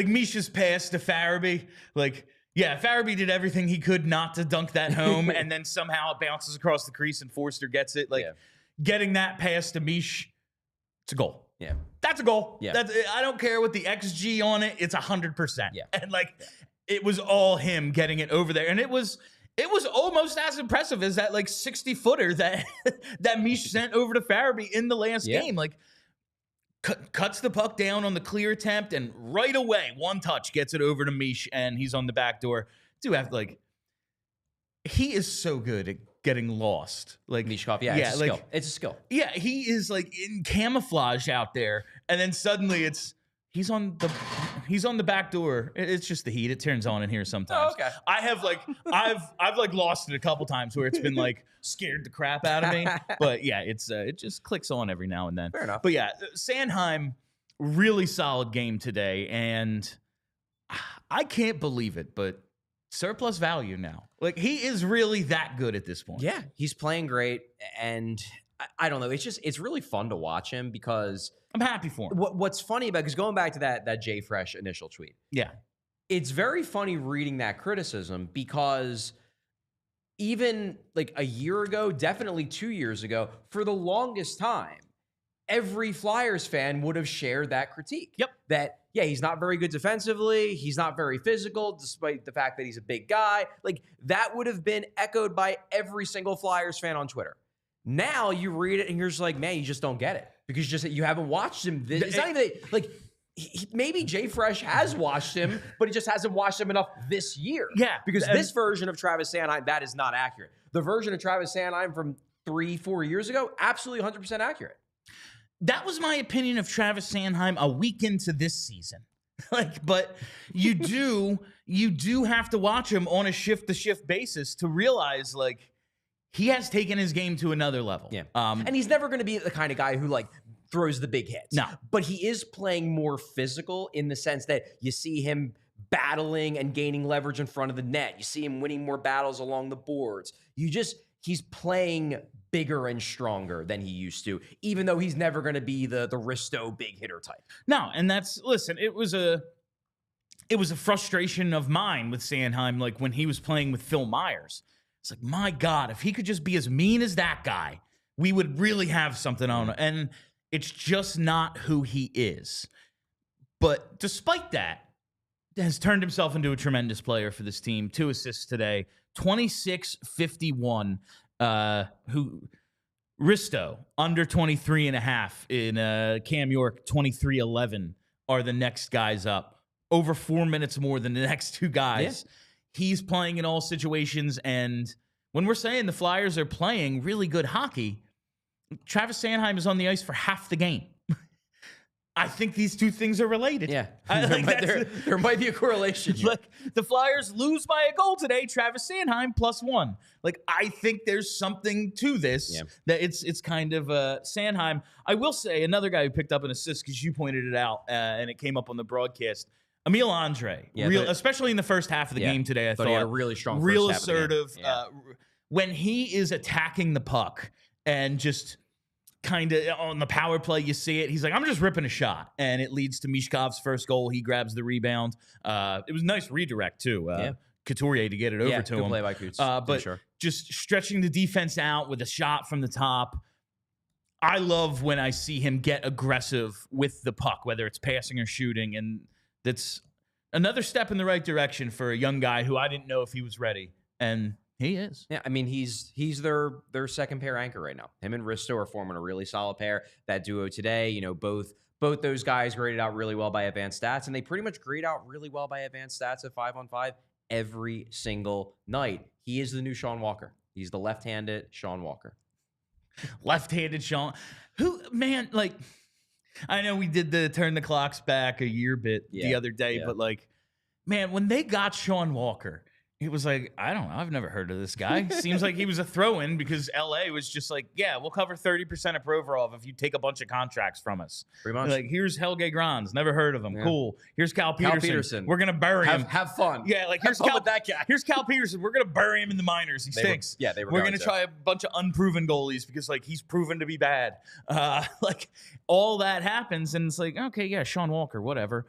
Misha's pass to Farabee, like. Yeah, Farabee did everything he could not to dunk that home, and then somehow it bounces across the crease and Forster gets it. Like, getting that pass to Mish, it's a goal. Yeah. That's a goal. Yeah. I don't care what the XG on it, it's 100%. Yeah. And, it was all him getting it over there. And it was almost as impressive as that, 60-footer that Mish sent over to Farabee in the last game. Like, cuts the puck down on the clear attempt, and right away, one touch gets it over to Mish, and he's on the back door. He is so good at getting lost. Michkov, it's a skill. It's a skill. Yeah, he is in camouflage out there, and then suddenly he's on the back door. It's just the heat. It turns on in here sometimes. Oh, okay. I have I've lost it a couple times where it's been scared the crap out of me. But yeah, it just clicks on every now and then. Fair enough. But yeah, Sanheim, really solid game today, and I can't believe it, but surplus value now. He is really that good at this point. Yeah, he's playing great, and I don't know. It's really fun to watch him because I'm happy for him. What's funny about, because going back to that Jay Fresh initial tweet, it's very funny reading that criticism because even a year ago, definitely 2 years ago, for the longest time, every Flyers fan would have shared that critique. Yep. That, he's not very good defensively. He's not very physical, despite the fact that he's a big guy. That would have been echoed by every single Flyers fan on Twitter. Now you read it and you're just like, man, you just don't get it because you haven't watched him. It's not even maybe Jay Fresh has watched him, but he just hasn't watched him enough this year. Yeah. Because this version of Travis Sanheim, that is not accurate. The version of Travis Sanheim from 3-4 years ago, absolutely 100% accurate. That was my opinion of Travis Sanheim a week into this season. But you do have to watch him on a shift-to-shift basis to realize, he has taken his game to another level. Yeah. And he's never going to be the kind of guy who, throws the big hits. No. But he is playing more physical in the sense that you see him battling and gaining leverage in front of the net. You see him winning more battles along the boards. He's playing bigger and stronger than he used to, even though he's never going to be the Risto big hitter type. No, and it was a frustration of mine with Sanheim, when he was playing with Phil Myers. It's my God, if he could just be as mean as that guy, we would really have something on him. And it's just not who he is. But despite that, has turned himself into a tremendous player for this team. 2 assists today, 26-51. Risto, under 23.5 in Cam York, 23-11 are the next guys up. Over 4 minutes more than the next 2 guys. Yeah. He's playing in all situations, and when we're saying the Flyers are playing really good hockey, Travis Sanheim is on the ice for half the game. I think these 2 things are related. Yeah, there might be a correlation here. Like, the Flyers lose by a goal today, Travis Sanheim +1. Like, I think there's something to this, that it's kind of Sanheim. I will say, another guy who picked up an assist, because you pointed it out, and it came up on the broadcast, Emil Andrae, especially in the first half of the game today, I thought he had a really strong real first half assertive. of the game. When he is attacking the puck and just kind of on the power play, you see it. He's like, I'm just ripping a shot, and it leads to Michkov's first goal. He grabs the rebound. It was a nice redirect too. Couturier to get it over to him. Play by Coots, but just stretching the defense out with a shot from the top. I love when I see him get aggressive with the puck, whether it's passing or shooting, and that's another step in the right direction for a young guy who I didn't know if he was ready, and he is. Yeah, I mean, he's their second pair anchor right now. Him and Risto are forming a really solid pair. That duo today, you know, both those guys graded out really well by advanced stats, and they pretty much grade out really well by advanced stats at 5-on-5 every single night. He is the new Sean Walker. He's the left-handed Sean Walker. Left-handed Sean. Who, man, like, I know we did the turn the clocks back a year bit the other day, but like, man, when they got Sean Walker, it was like, I don't know. I've never heard of this guy. Seems like he was a throw-in because LA was just like, yeah, we'll cover 30% of Provorov if you take a bunch of contracts from us. Pretty much. Like, here's Helge Grans. Never heard of him. Yeah. Cool. Here's Cal Peterson. We're going to bury him. Have fun. Yeah, like, here's Cal with that guy. Here's Cal Peterson. We're going to bury him in the minors. He stinks. We're going to try a bunch of unproven goalies because, like, he's proven to be bad. Like, all that happens, and it's like, okay, yeah, Sean Walker, whatever.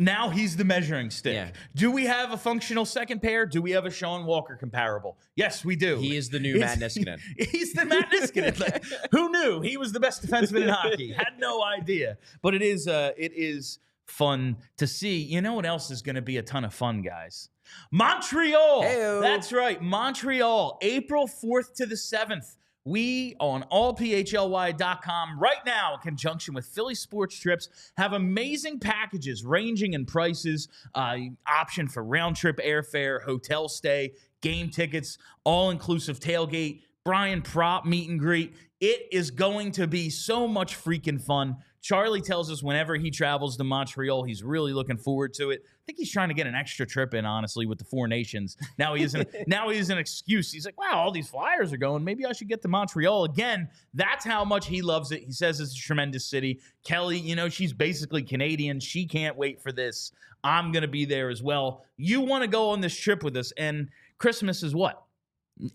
Now he's the measuring stick. Yeah. Do we have a functional second pair? Do we have a Sean Walker comparable? Yes, we do. He is the new Matt Niskanen. He's the Matt Niskanen. Like, who knew? He was the best defenseman in hockey. Had no idea. But it is fun to see. You know what else is going to be a ton of fun, guys? Montreal. Hey-o. That's right. Montreal, April 4th to the 7th. We on allphly.com right now, in conjunction with Philly Sports Trips, have amazing packages ranging in prices, option for round trip airfare, hotel stay, game tickets, all-inclusive tailgate, Brian Prop meet and greet. It is going to be so much freaking fun. Charlie tells us whenever he travels to Montreal, he's really looking forward to it. I think he's trying to get an extra trip in, honestly, with the Four Nations. Now he isn't. Now he is an excuse. He's like, wow, all these Flyers are going. Maybe I should get to Montreal again. That's how much he loves it. He says it's a tremendous city. Kelly, you know, she's basically Canadian. She can't wait for this. I'm going to be there as well. You want to go on this trip with us, and Christmas is what?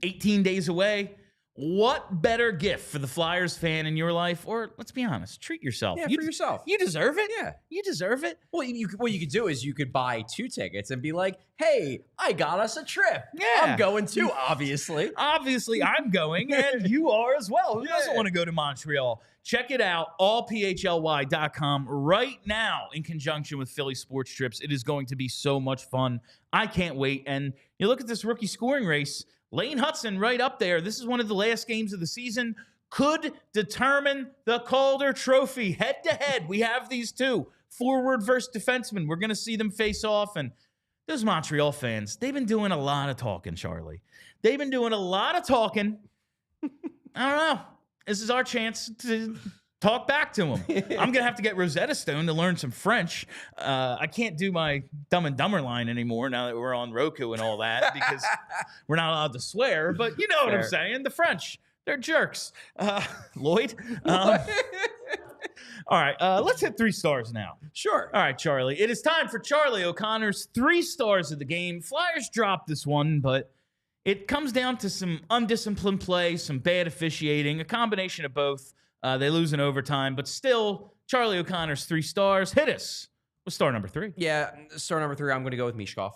18 days away. What better gift for the Flyers fan in your life? Or let's be honest, treat yourself. Yeah, for yourself. You deserve it. Yeah. You deserve it. Well, what you could do is you could buy 2 tickets and be like, hey, I got us a trip. Yeah. I'm going too, obviously. Obviously, I'm going, and you are as well. Who doesn't want to go to Montreal? Check it out, allphly.com right now in conjunction with Philly Sports Trips. It is going to be so much fun. I can't wait. And you look at this rookie scoring race, Lane Hudson right up there. This is one of the last games of the season. Could determine the Calder Trophy head-to-head. We have these two, forward versus defenseman. We're going to see them face off. And those Montreal fans, they've been doing a lot of talking, Charlie. They've been doing a lot of talking. I don't know. This is our chance to talk back to them. I'm going to have to get Rosetta Stone to learn some French. I can't do my Dumb and Dumber line anymore now that we're on Roku and all that because we're not allowed to swear. But you know what I'm saying. The French, they're jerks. Lloyd? All right, let's hit 3 stars now. Sure. All right, Charlie. It is time for Charlie O'Connor's 3 stars of the game. Flyers dropped this one, but it comes down to some undisciplined play, some bad officiating, a combination of both. They lose in overtime, but still, Charlie O'Connor's 3 stars. Hit us with star number 3. Yeah, star number 3, I'm going to go with Michkov.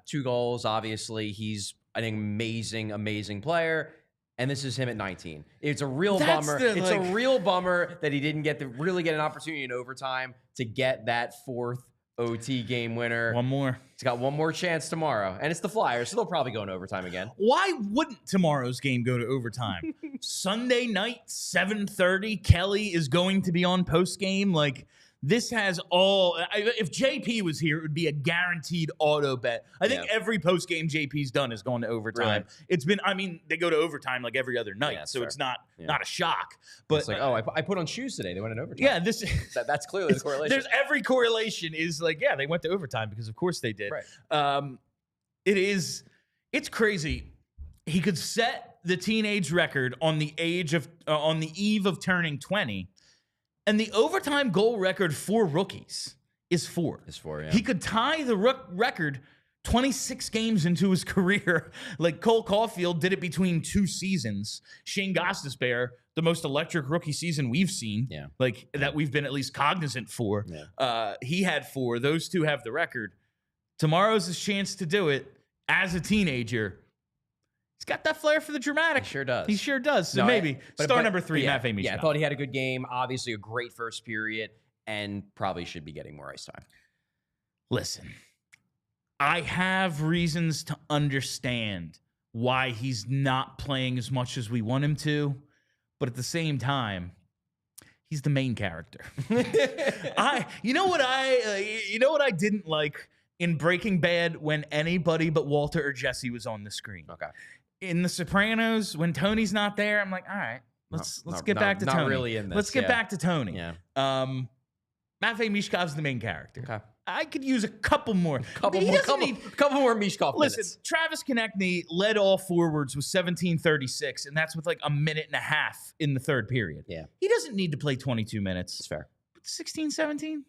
2 goals, obviously. He's an amazing, amazing player. And this is him at 19. It's a real bummer. It's a real bummer that he didn't really get an opportunity in overtime to get that 4th OT game winner. One more. He's got one more chance tomorrow, and it's the Flyers, so they'll probably go in overtime again. Why wouldn't tomorrow's game go to overtime? Sunday night, 7:30. Kelly is going to be on Postgame. Like, this has all. If JP was here, it would be a guaranteed auto bet. I think every postgame JP's done has gone to overtime. Really? It's been. I mean, they go to overtime like every other night, Yeah, so fair. it's not a shock. But It's like, I put on shoes today. They went in overtime. yeah, this That's clearly the correlation. There's every correlation is like, yeah, they went to overtime because of course they did. Right. It's crazy. He could set the teenage record on the eve of turning 20. And the overtime goal record for rookies is 4. It's 4, yeah. He could tie the record 26 games into his career. Like Cole Caulfield did it between 2 seasons. Shane Gostisbehere, the most electric rookie season we've seen, that we've been at least cognizant for. Yeah. He had 4. Those 2 have the record. Tomorrow's his chance to do it as a teenager. He's got that flair for the dramatic. He sure does. He sure does. So maybe star number 3, Matvei Michkov. Yeah, I thought he had a good game. Obviously, a great first period, and probably should be getting more ice time. Listen, I have reasons to understand why he's not playing as much as we want him to, but at the same time, he's the main character. You know what I didn't like in Breaking Bad when anybody but Walter or Jesse was on the screen. Okay. In The Sopranos, when Tony's not there, I'm like, all right, let's get back to Tony. Not really in this. Let's get back to Tony. Yeah. Matvei Michkov's the main character. Okay. I could use a couple more. Couple more Michkov Listen, minutes. Travis Konecny led all forwards with 17:36, and that's with like a minute and a half in the third period. Yeah. He doesn't need to play 22 minutes. It's fair. 16, 17?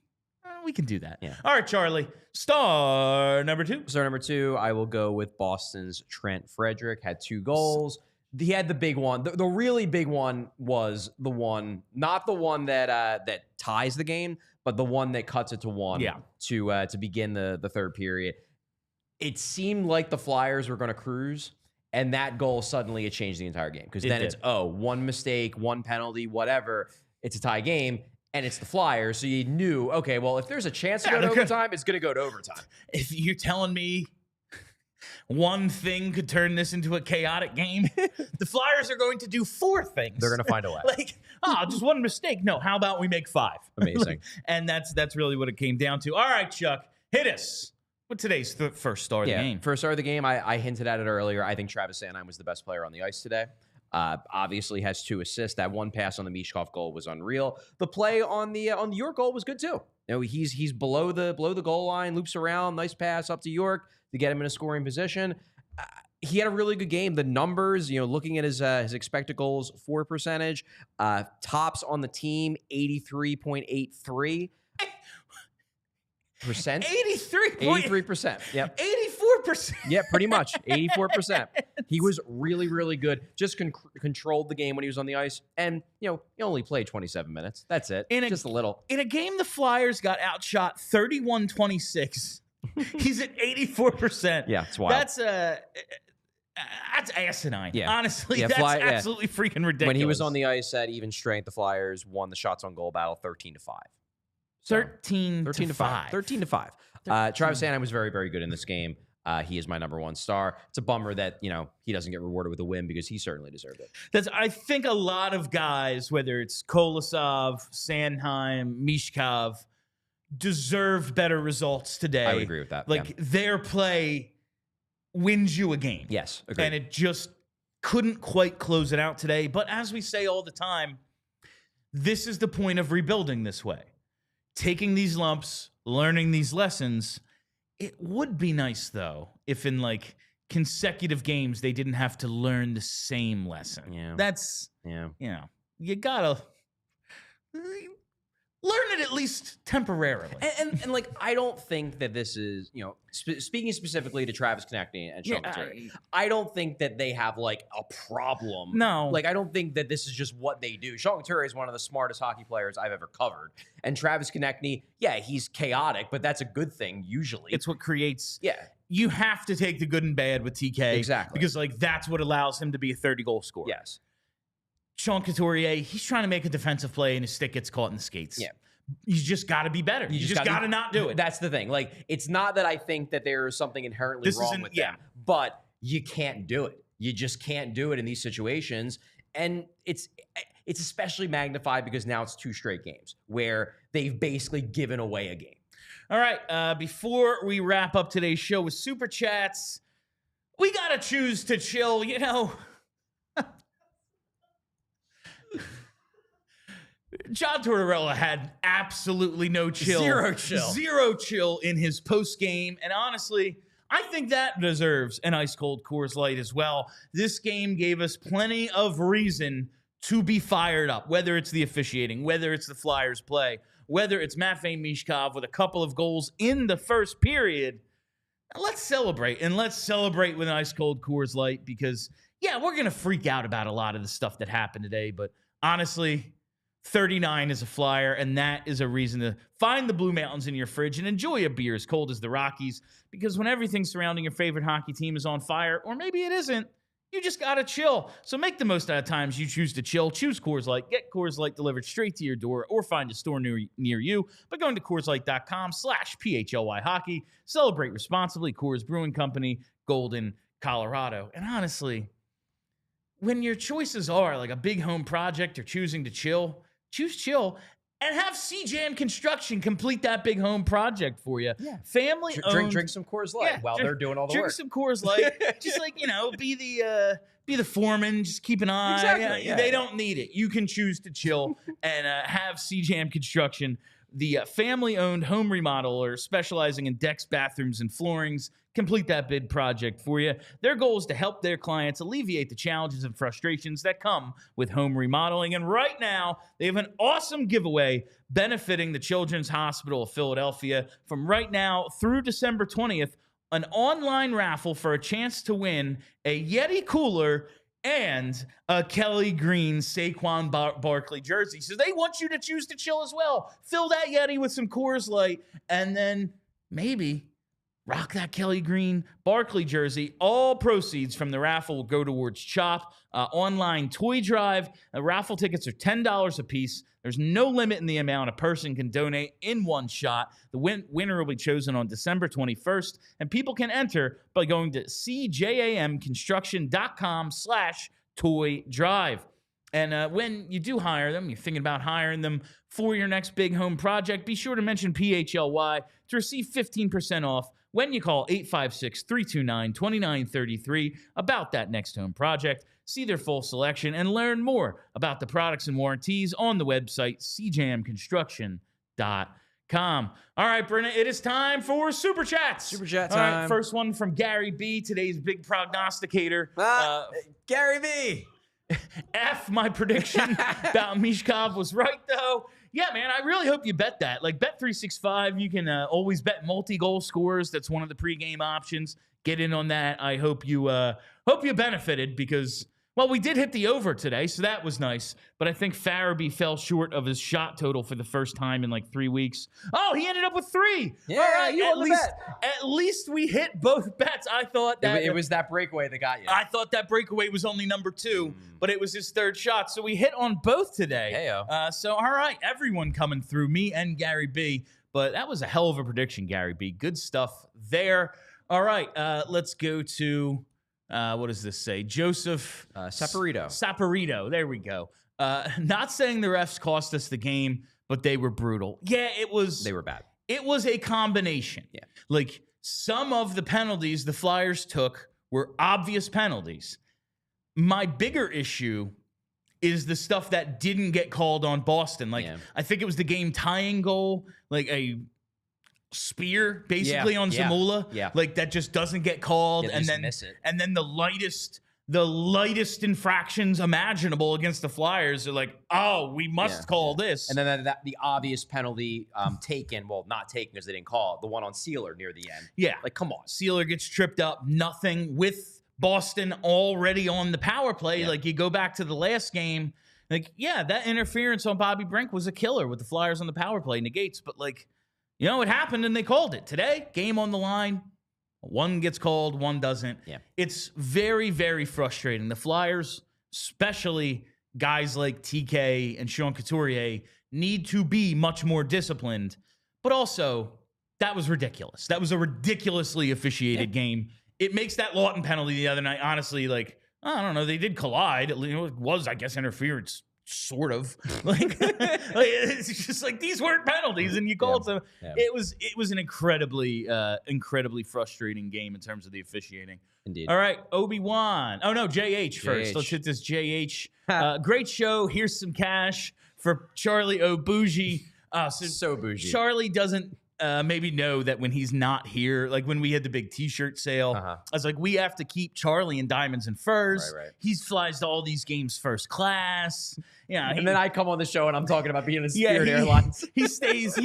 We can do that. Yeah. All right, Charlie. Star number 2. Star number 2, I will go with Boston's Trent Frederick. Had 2 goals. He had the big one. The really big one was the one, not the one that ties the game, but the one that cuts it to 1 to begin the third period. It seemed like the Flyers were going to cruise, and that goal suddenly it changed the entire game because then it's one mistake, 1 penalty, whatever. It's a tie game. And it's the Flyers, so you knew, okay, well, if there's a chance to go to overtime, it's going to go to overtime. If you're telling me one thing could turn this into a chaotic game, the Flyers are going to do 4 things. They're going to find a way. Just one mistake. No, how about we make 5? Amazing. And that's really what it came down to. All right, Chuck, hit us with today's first star of the game. First star of the game, I hinted at it earlier. I think Travis Sanheim was the best player on the ice today. Obviously has 2 assists. That 1 pass on the Michkov goal was unreal. The play on the York goal was good too. You know, he's below the goal line, loops around, nice pass up to York to get him in a scoring position. He had a really good game. The numbers, looking at his expected goals for percentage, tops on the team 83.83%. 83%. Yep. 84%. Yeah, pretty much. 84%. He was really, really good. Just controlled the game when he was on the ice. And, he only played 27 minutes. That's it. Just a little. In a game the Flyers got outshot 31-26. He's at 84%. Yeah, it's wild. That's asinine. Yeah. Honestly, that's absolutely freaking ridiculous. When he was on the ice at even strength, the Flyers won the shots on goal battle 13-5. 13 to 5. 13 to 5. Travis Sanheim was very, very good in this game. He is my number 1 star. It's a bummer that, he doesn't get rewarded with a win because he certainly deserved it. I think a lot of guys, whether it's Kolosov, Sanheim, Michkov, deserve better results today. I would agree with that. Their play wins you a game. Yes, agreed. And it just couldn't quite close it out today. But as we say all the time, this is the point of rebuilding this way. Taking these lumps, learning these lessons. It would be nice, though, if in consecutive games they didn't have to learn the same lesson. Yeah. You gotta learn it at least temporarily. And I don't think that this is, speaking specifically to Travis Konecny and Sean Couturier, I don't think that they have a problem. No. I don't think that this is just what they do. Sean Couturier is one of the smartest hockey players I've ever covered. And Travis Konecny, he's chaotic, but that's a good thing usually. It's what creates. Yeah. You have to take the good and bad with TK. Exactly. Because that's what allows him to be a 30-goal scorer. Yes. Sean Couturier, he's trying to make a defensive play and his stick gets caught in the skates. Yeah. You just got to be better. You just got to not do it. That's the thing. Like, it's not that I think that there is something inherently wrong with them, but you can't do it. You just can't do it in these situations. And it's especially magnified because now it's 2 straight games where they've basically given away a game. All right. Before we wrap up today's show with Super Chats, we got to choose to chill. You know, John Tortorella had absolutely no chill. Zero chill in his post game. And honestly, I think that deserves an ice cold Coors Light as well. This game gave us plenty of reason to be fired up, whether it's the officiating, whether it's the Flyers play, whether it's Matvei Michkov with a couple of goals in the first period. Let's celebrate, and let's celebrate with an ice cold Coors Light because, yeah, we're going to freak out about a lot of the stuff that happened today, but honestly, 39 is a Flyer, and that is a reason to find the Blue Mountains in your fridge and enjoy a beer as cold as the Rockies, because when everything surrounding your favorite hockey team is on fire, or maybe it isn't, you just got to chill. So make the most out of times you choose to chill. Choose Coors Light. Get Coors Light delivered straight to your door or find a store near you by going to CoorsLight.com/PHLY hockey. Celebrate responsibly. Coors Brewing Company, Golden, Colorado. And honestly, when your choices are like a big home project or choosing to chill, choose chill and have CJAM Construction complete that big home project for you. Yeah. Family owned. Drink some Coors Light while they're doing all the work. Drink some Coors Light. Just like, be the foreman. Just keep an eye. Exactly. They don't need it. You can choose to chill and have CJAM Construction, the family-owned home remodeler specializing in decks, bathrooms, and floorings, complete that bid project for you. Their goal is to help their clients alleviate the challenges and frustrations that come with home remodeling. And right now, they have an awesome giveaway benefiting the Children's Hospital of Philadelphia. From right now through December 20th, an online raffle for a chance to win a Yeti cooler and a Kelly Green Saquon Barkley jersey. So they want you to choose to chill as well. Fill that Yeti with some Coors Light, and then maybe rock that Kelly Green Barkley jersey. All proceeds from the raffle will go towards CHOP online toy drive. Raffle tickets are $10 a piece. There's no limit in the amount a person can donate in one shot. The winner will be chosen on December 21st, and people can enter by going to cjamconstruction.com/toy drive. And when you do hire them, you're thinking about hiring them for your next big home project, be sure to mention PHLY to receive 15% off when you call 856-329-2933 about that next home project. See their full selection and learn more about the products and warranties on the website cjamconstruction.com. All right, Brenna, it is time for Super Chats. Super Chat time. All right, time. first one from GaryB, today's big prognosticator. GaryB. F, my prediction about Michkov was right, though. Yeah, man, I really hope you bet that. Like, Bet365, you can always bet multi-goal scores. That's one of the pregame options. Get in on that. I hope you benefited because, well, we did hit the over today, so that was nice. But I think Farabee fell short of his shot total for the first time in like 3 weeks. Oh, he ended up with 3. Yeah, all right, you won the bet. At least we hit both bets. I thought that it was that breakaway that got you. I thought that breakaway was only number 2, but it was his 3rd shot. So we hit on both today. Hey-o. So, all right, everyone coming through, me and GaryB. But that was a hell of a prediction, GaryB. Good stuff there. All right, let's go to, what does this say? Joseph Saporito. There we go. Not saying the refs cost us the game, but they were brutal. Yeah, it was. They were bad. It was a combination. Yeah. Like, some of the penalties the Flyers took were obvious penalties. My bigger issue is the stuff that didn't get called on Boston. Like, I think it was the game tying goal, like a spear basically on Zamula. Yeah. Like, that just doesn't get called. And then miss it. And then the lightest infractions imaginable against the Flyers are like, oh, we must call this. And then the obvious penalty taken, well, not taken because they didn't call it, the one on Sealer near the end. Yeah. Like, come on. Sealer gets tripped up, nothing with Boston already on the power play. Yeah. Like, you go back to the last game, like, yeah, that interference on Bobby Brink was a killer with the Flyers on the power play negates, but like, you know, it happened and they called it. Today, game on the line. One gets called, one doesn't. Yeah. It's very, very frustrating. The Flyers, especially guys like TK and Sean Couturier, need to be much more disciplined. But also, that was ridiculous. That was a ridiculously officiated game. It makes that Lawton penalty the other night, honestly, like, I don't know, they did collide. It was, I guess, interference. Sort of like it's just like these weren't penalties and you called them. It was an incredibly frustrating game in terms of the officiating. Indeed. All right, Obi-Wan. Oh no, JH first. Let's hit this JH. Great show. Here's some cash for Charlie O'Bougie. So bougie. Charlie doesn't maybe know that when he's not here, like when we had the big T-shirt sale, I was like, we have to keep Charlie in diamonds and furs. Right. He flies to all these games first class. Yeah, and then I come on the show and I'm talking about being in Spirit Airlines. He stays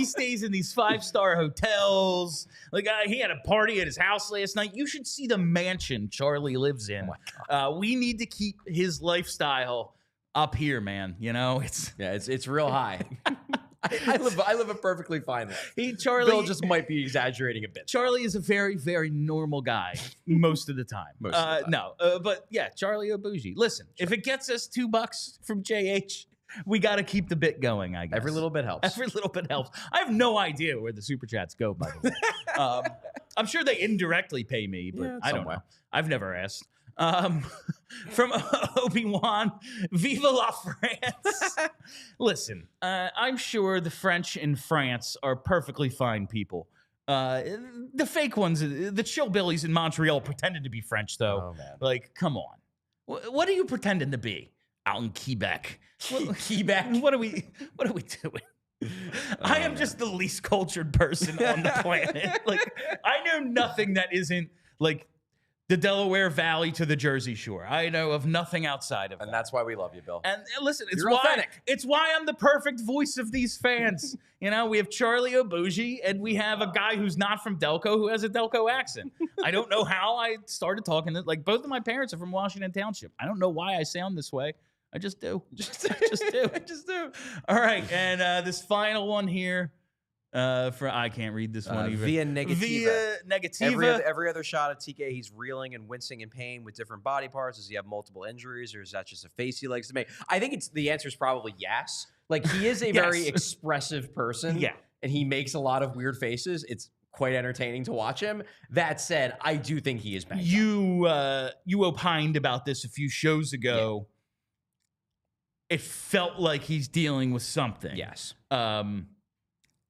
in these 5-star hotels. Like he had a party at his house last night. You should see the mansion Charlie lives in. We need to keep his lifestyle up here, man. You know, it's real high. I live a perfectly fine life. Charlie, Bill just might be exaggerating a bit. Charlie is a very, very normal guy most of the time. But yeah, Charlie O'Bougie. Listen, if it gets us $2 from JH, we got to keep the bit going, I guess. Every little bit helps. Every little bit helps. I have no idea where the super chats go, by the way. I'm sure they indirectly pay me, but I don't know. I've never asked. From Obi-Wan, Viva la France. Listen, I'm sure the French in France are perfectly fine people. The fake ones, the chillbillies in Montreal pretended to be French, though. Oh, man. Like, come on. What are you pretending to be out in Quebec? Quebec? What are we doing? I am just the least cultured person on the planet. Like, I know nothing that isn't, like, the Delaware Valley to the Jersey Shore. I know of nothing outside of that. And that's why we love you, Bill. And listen, authentic. It's why I'm the perfect voice of these fans. You know, we have Charlie O'Bougie, and we have a guy who's not from Delco who has a Delco accent. I don't know how I started talking. Like, both of my parents are from Washington Township. I don't know why I sound this way. I just do. I just do. All right, and this final one here. I can't read this one even. Via negativa. Every other shot of TK, he's reeling and wincing in pain with different body parts. Does he have multiple injuries, or is that just a face he likes to make? I think the answer is probably yes. Like, he is a very expressive person. Yeah, and he makes a lot of weird faces. It's quite entertaining to watch him. That said, I do think he is banged up. You opined about this a few shows ago. Yeah. It felt like he's dealing with something. Yes.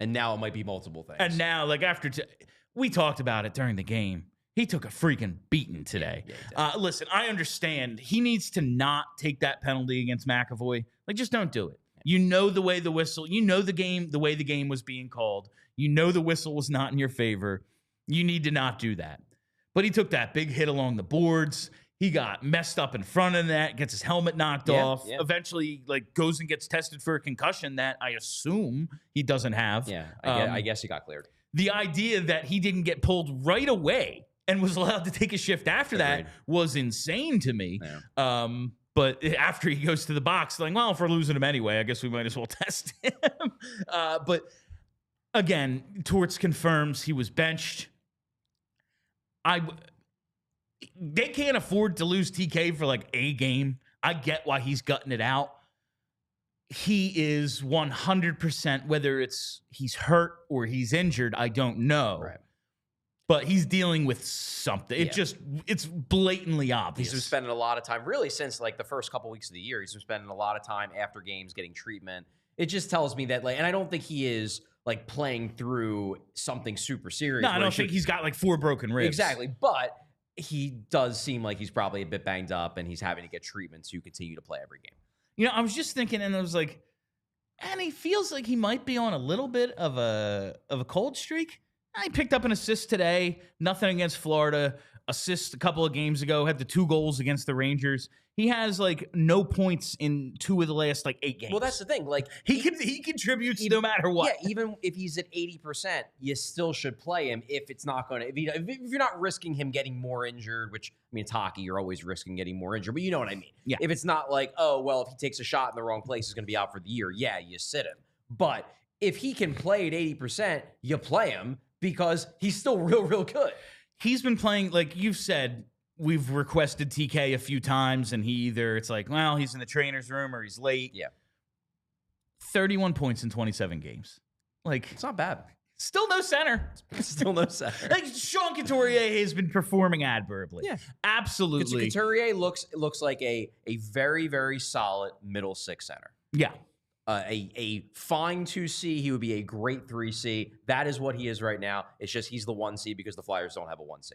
And now it might be multiple things. And now, like, we talked about it during the game. He took a freaking beating today. Yeah, listen, I understand. He needs to not take that penalty against McAvoy. Like, just don't do it. Yeah. You know the way the whistle, you know the way the game was being called. You know the whistle was not in your favor. You need to not do that. But he took that big hit along the boards. He got messed up in front of that, gets his helmet knocked off, eventually like goes and gets tested for a concussion that I assume he doesn't have. Yeah, I guess he got cleared. The idea that he didn't get pulled right away and was allowed to take a shift after that was insane to me. Yeah. But after he goes to the box, like, well, if we're losing him anyway, I guess we might as well test him. But again, Torts confirms he was benched. They can't afford to lose TK for like a game. I get why he's gutting it out. He is 100%, whether he's hurt or he's injured, I don't know. Right. But he's dealing with something. It's blatantly obvious. He's been spending a lot of time, really since like the first couple weeks of the year, he's been spending a lot of time after games getting treatment. It just tells me that, like, and I don't think he is like playing through something super serious. No, I don't think he's got like 4 broken ribs. Exactly. But he does seem like he's probably a bit banged up and he's having to get treatment to continue to play every game. You know, I was just thinking, and I was like, and he feels like he might be on a little bit of a cold streak. He picked up an assist today, nothing against Florida. Assist a couple of games ago, had the 2 goals against the Rangers. He has like no points in 2 of the last like 8 games. Well, that's the thing. Like he contributes no matter what. Yeah, even if he's at 80%, you still should play him if it's not going to. If you're not risking him getting more injured, which, I mean, it's hockey, you're always risking getting more injured, but you know what I mean. Yeah. If it's not like, oh well, if he takes a shot in the wrong place, he's going to be out for the year. Yeah, you sit him. But if he can play at 80%, you play him because he's still real good. He's been playing, like you've said, we've requested TK a few times, and it's like, well, he's in the trainer's room or he's late. Yeah. 31 points in 27 games. Like, It's not bad. still no center. Still no center. Like, Sean Couturier has been performing admirably. Yeah. Absolutely. Couturier looks like a very, very solid middle six center. Yeah. A fine 2C. He would be a great 3C. That is what he is right now. It's just he's the 1C because the Flyers don't have a 1C.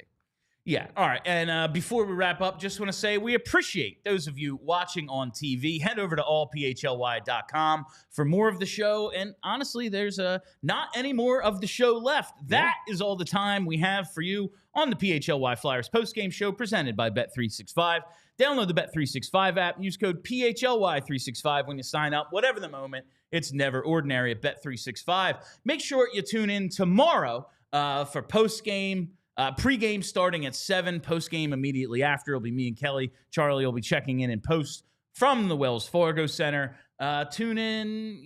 Yeah. All right. And before we wrap up, just want to say we appreciate those of you watching on TV. Head over to allphly.com for more of the show. And honestly, there's not any more of the show left. That is all the time we have for you on the PHLY Flyers postgame show presented by Bet365. Download the Bet365 app. Use code PHLY365 when you sign up. Whatever the moment, it's never ordinary at Bet365. Make sure you tune in tomorrow for postgame. Pre-game starting at 7, post-game immediately after. It'll be me and Kelly. Charlie will be checking in post from the Wells Fargo Center. Tune in,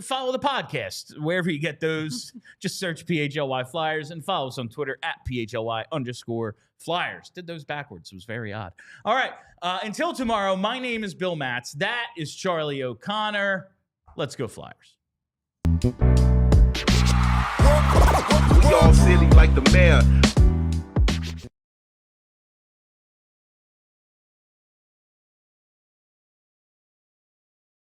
follow the podcast. Wherever you get those, just search PHLY Flyers and follow us on Twitter at PHLY_Flyers. Did those backwards. It was very odd. All right, until tomorrow, my name is Bill Matz. That is Charlie O'Connor. Let's go Flyers. We all silly like the mayor.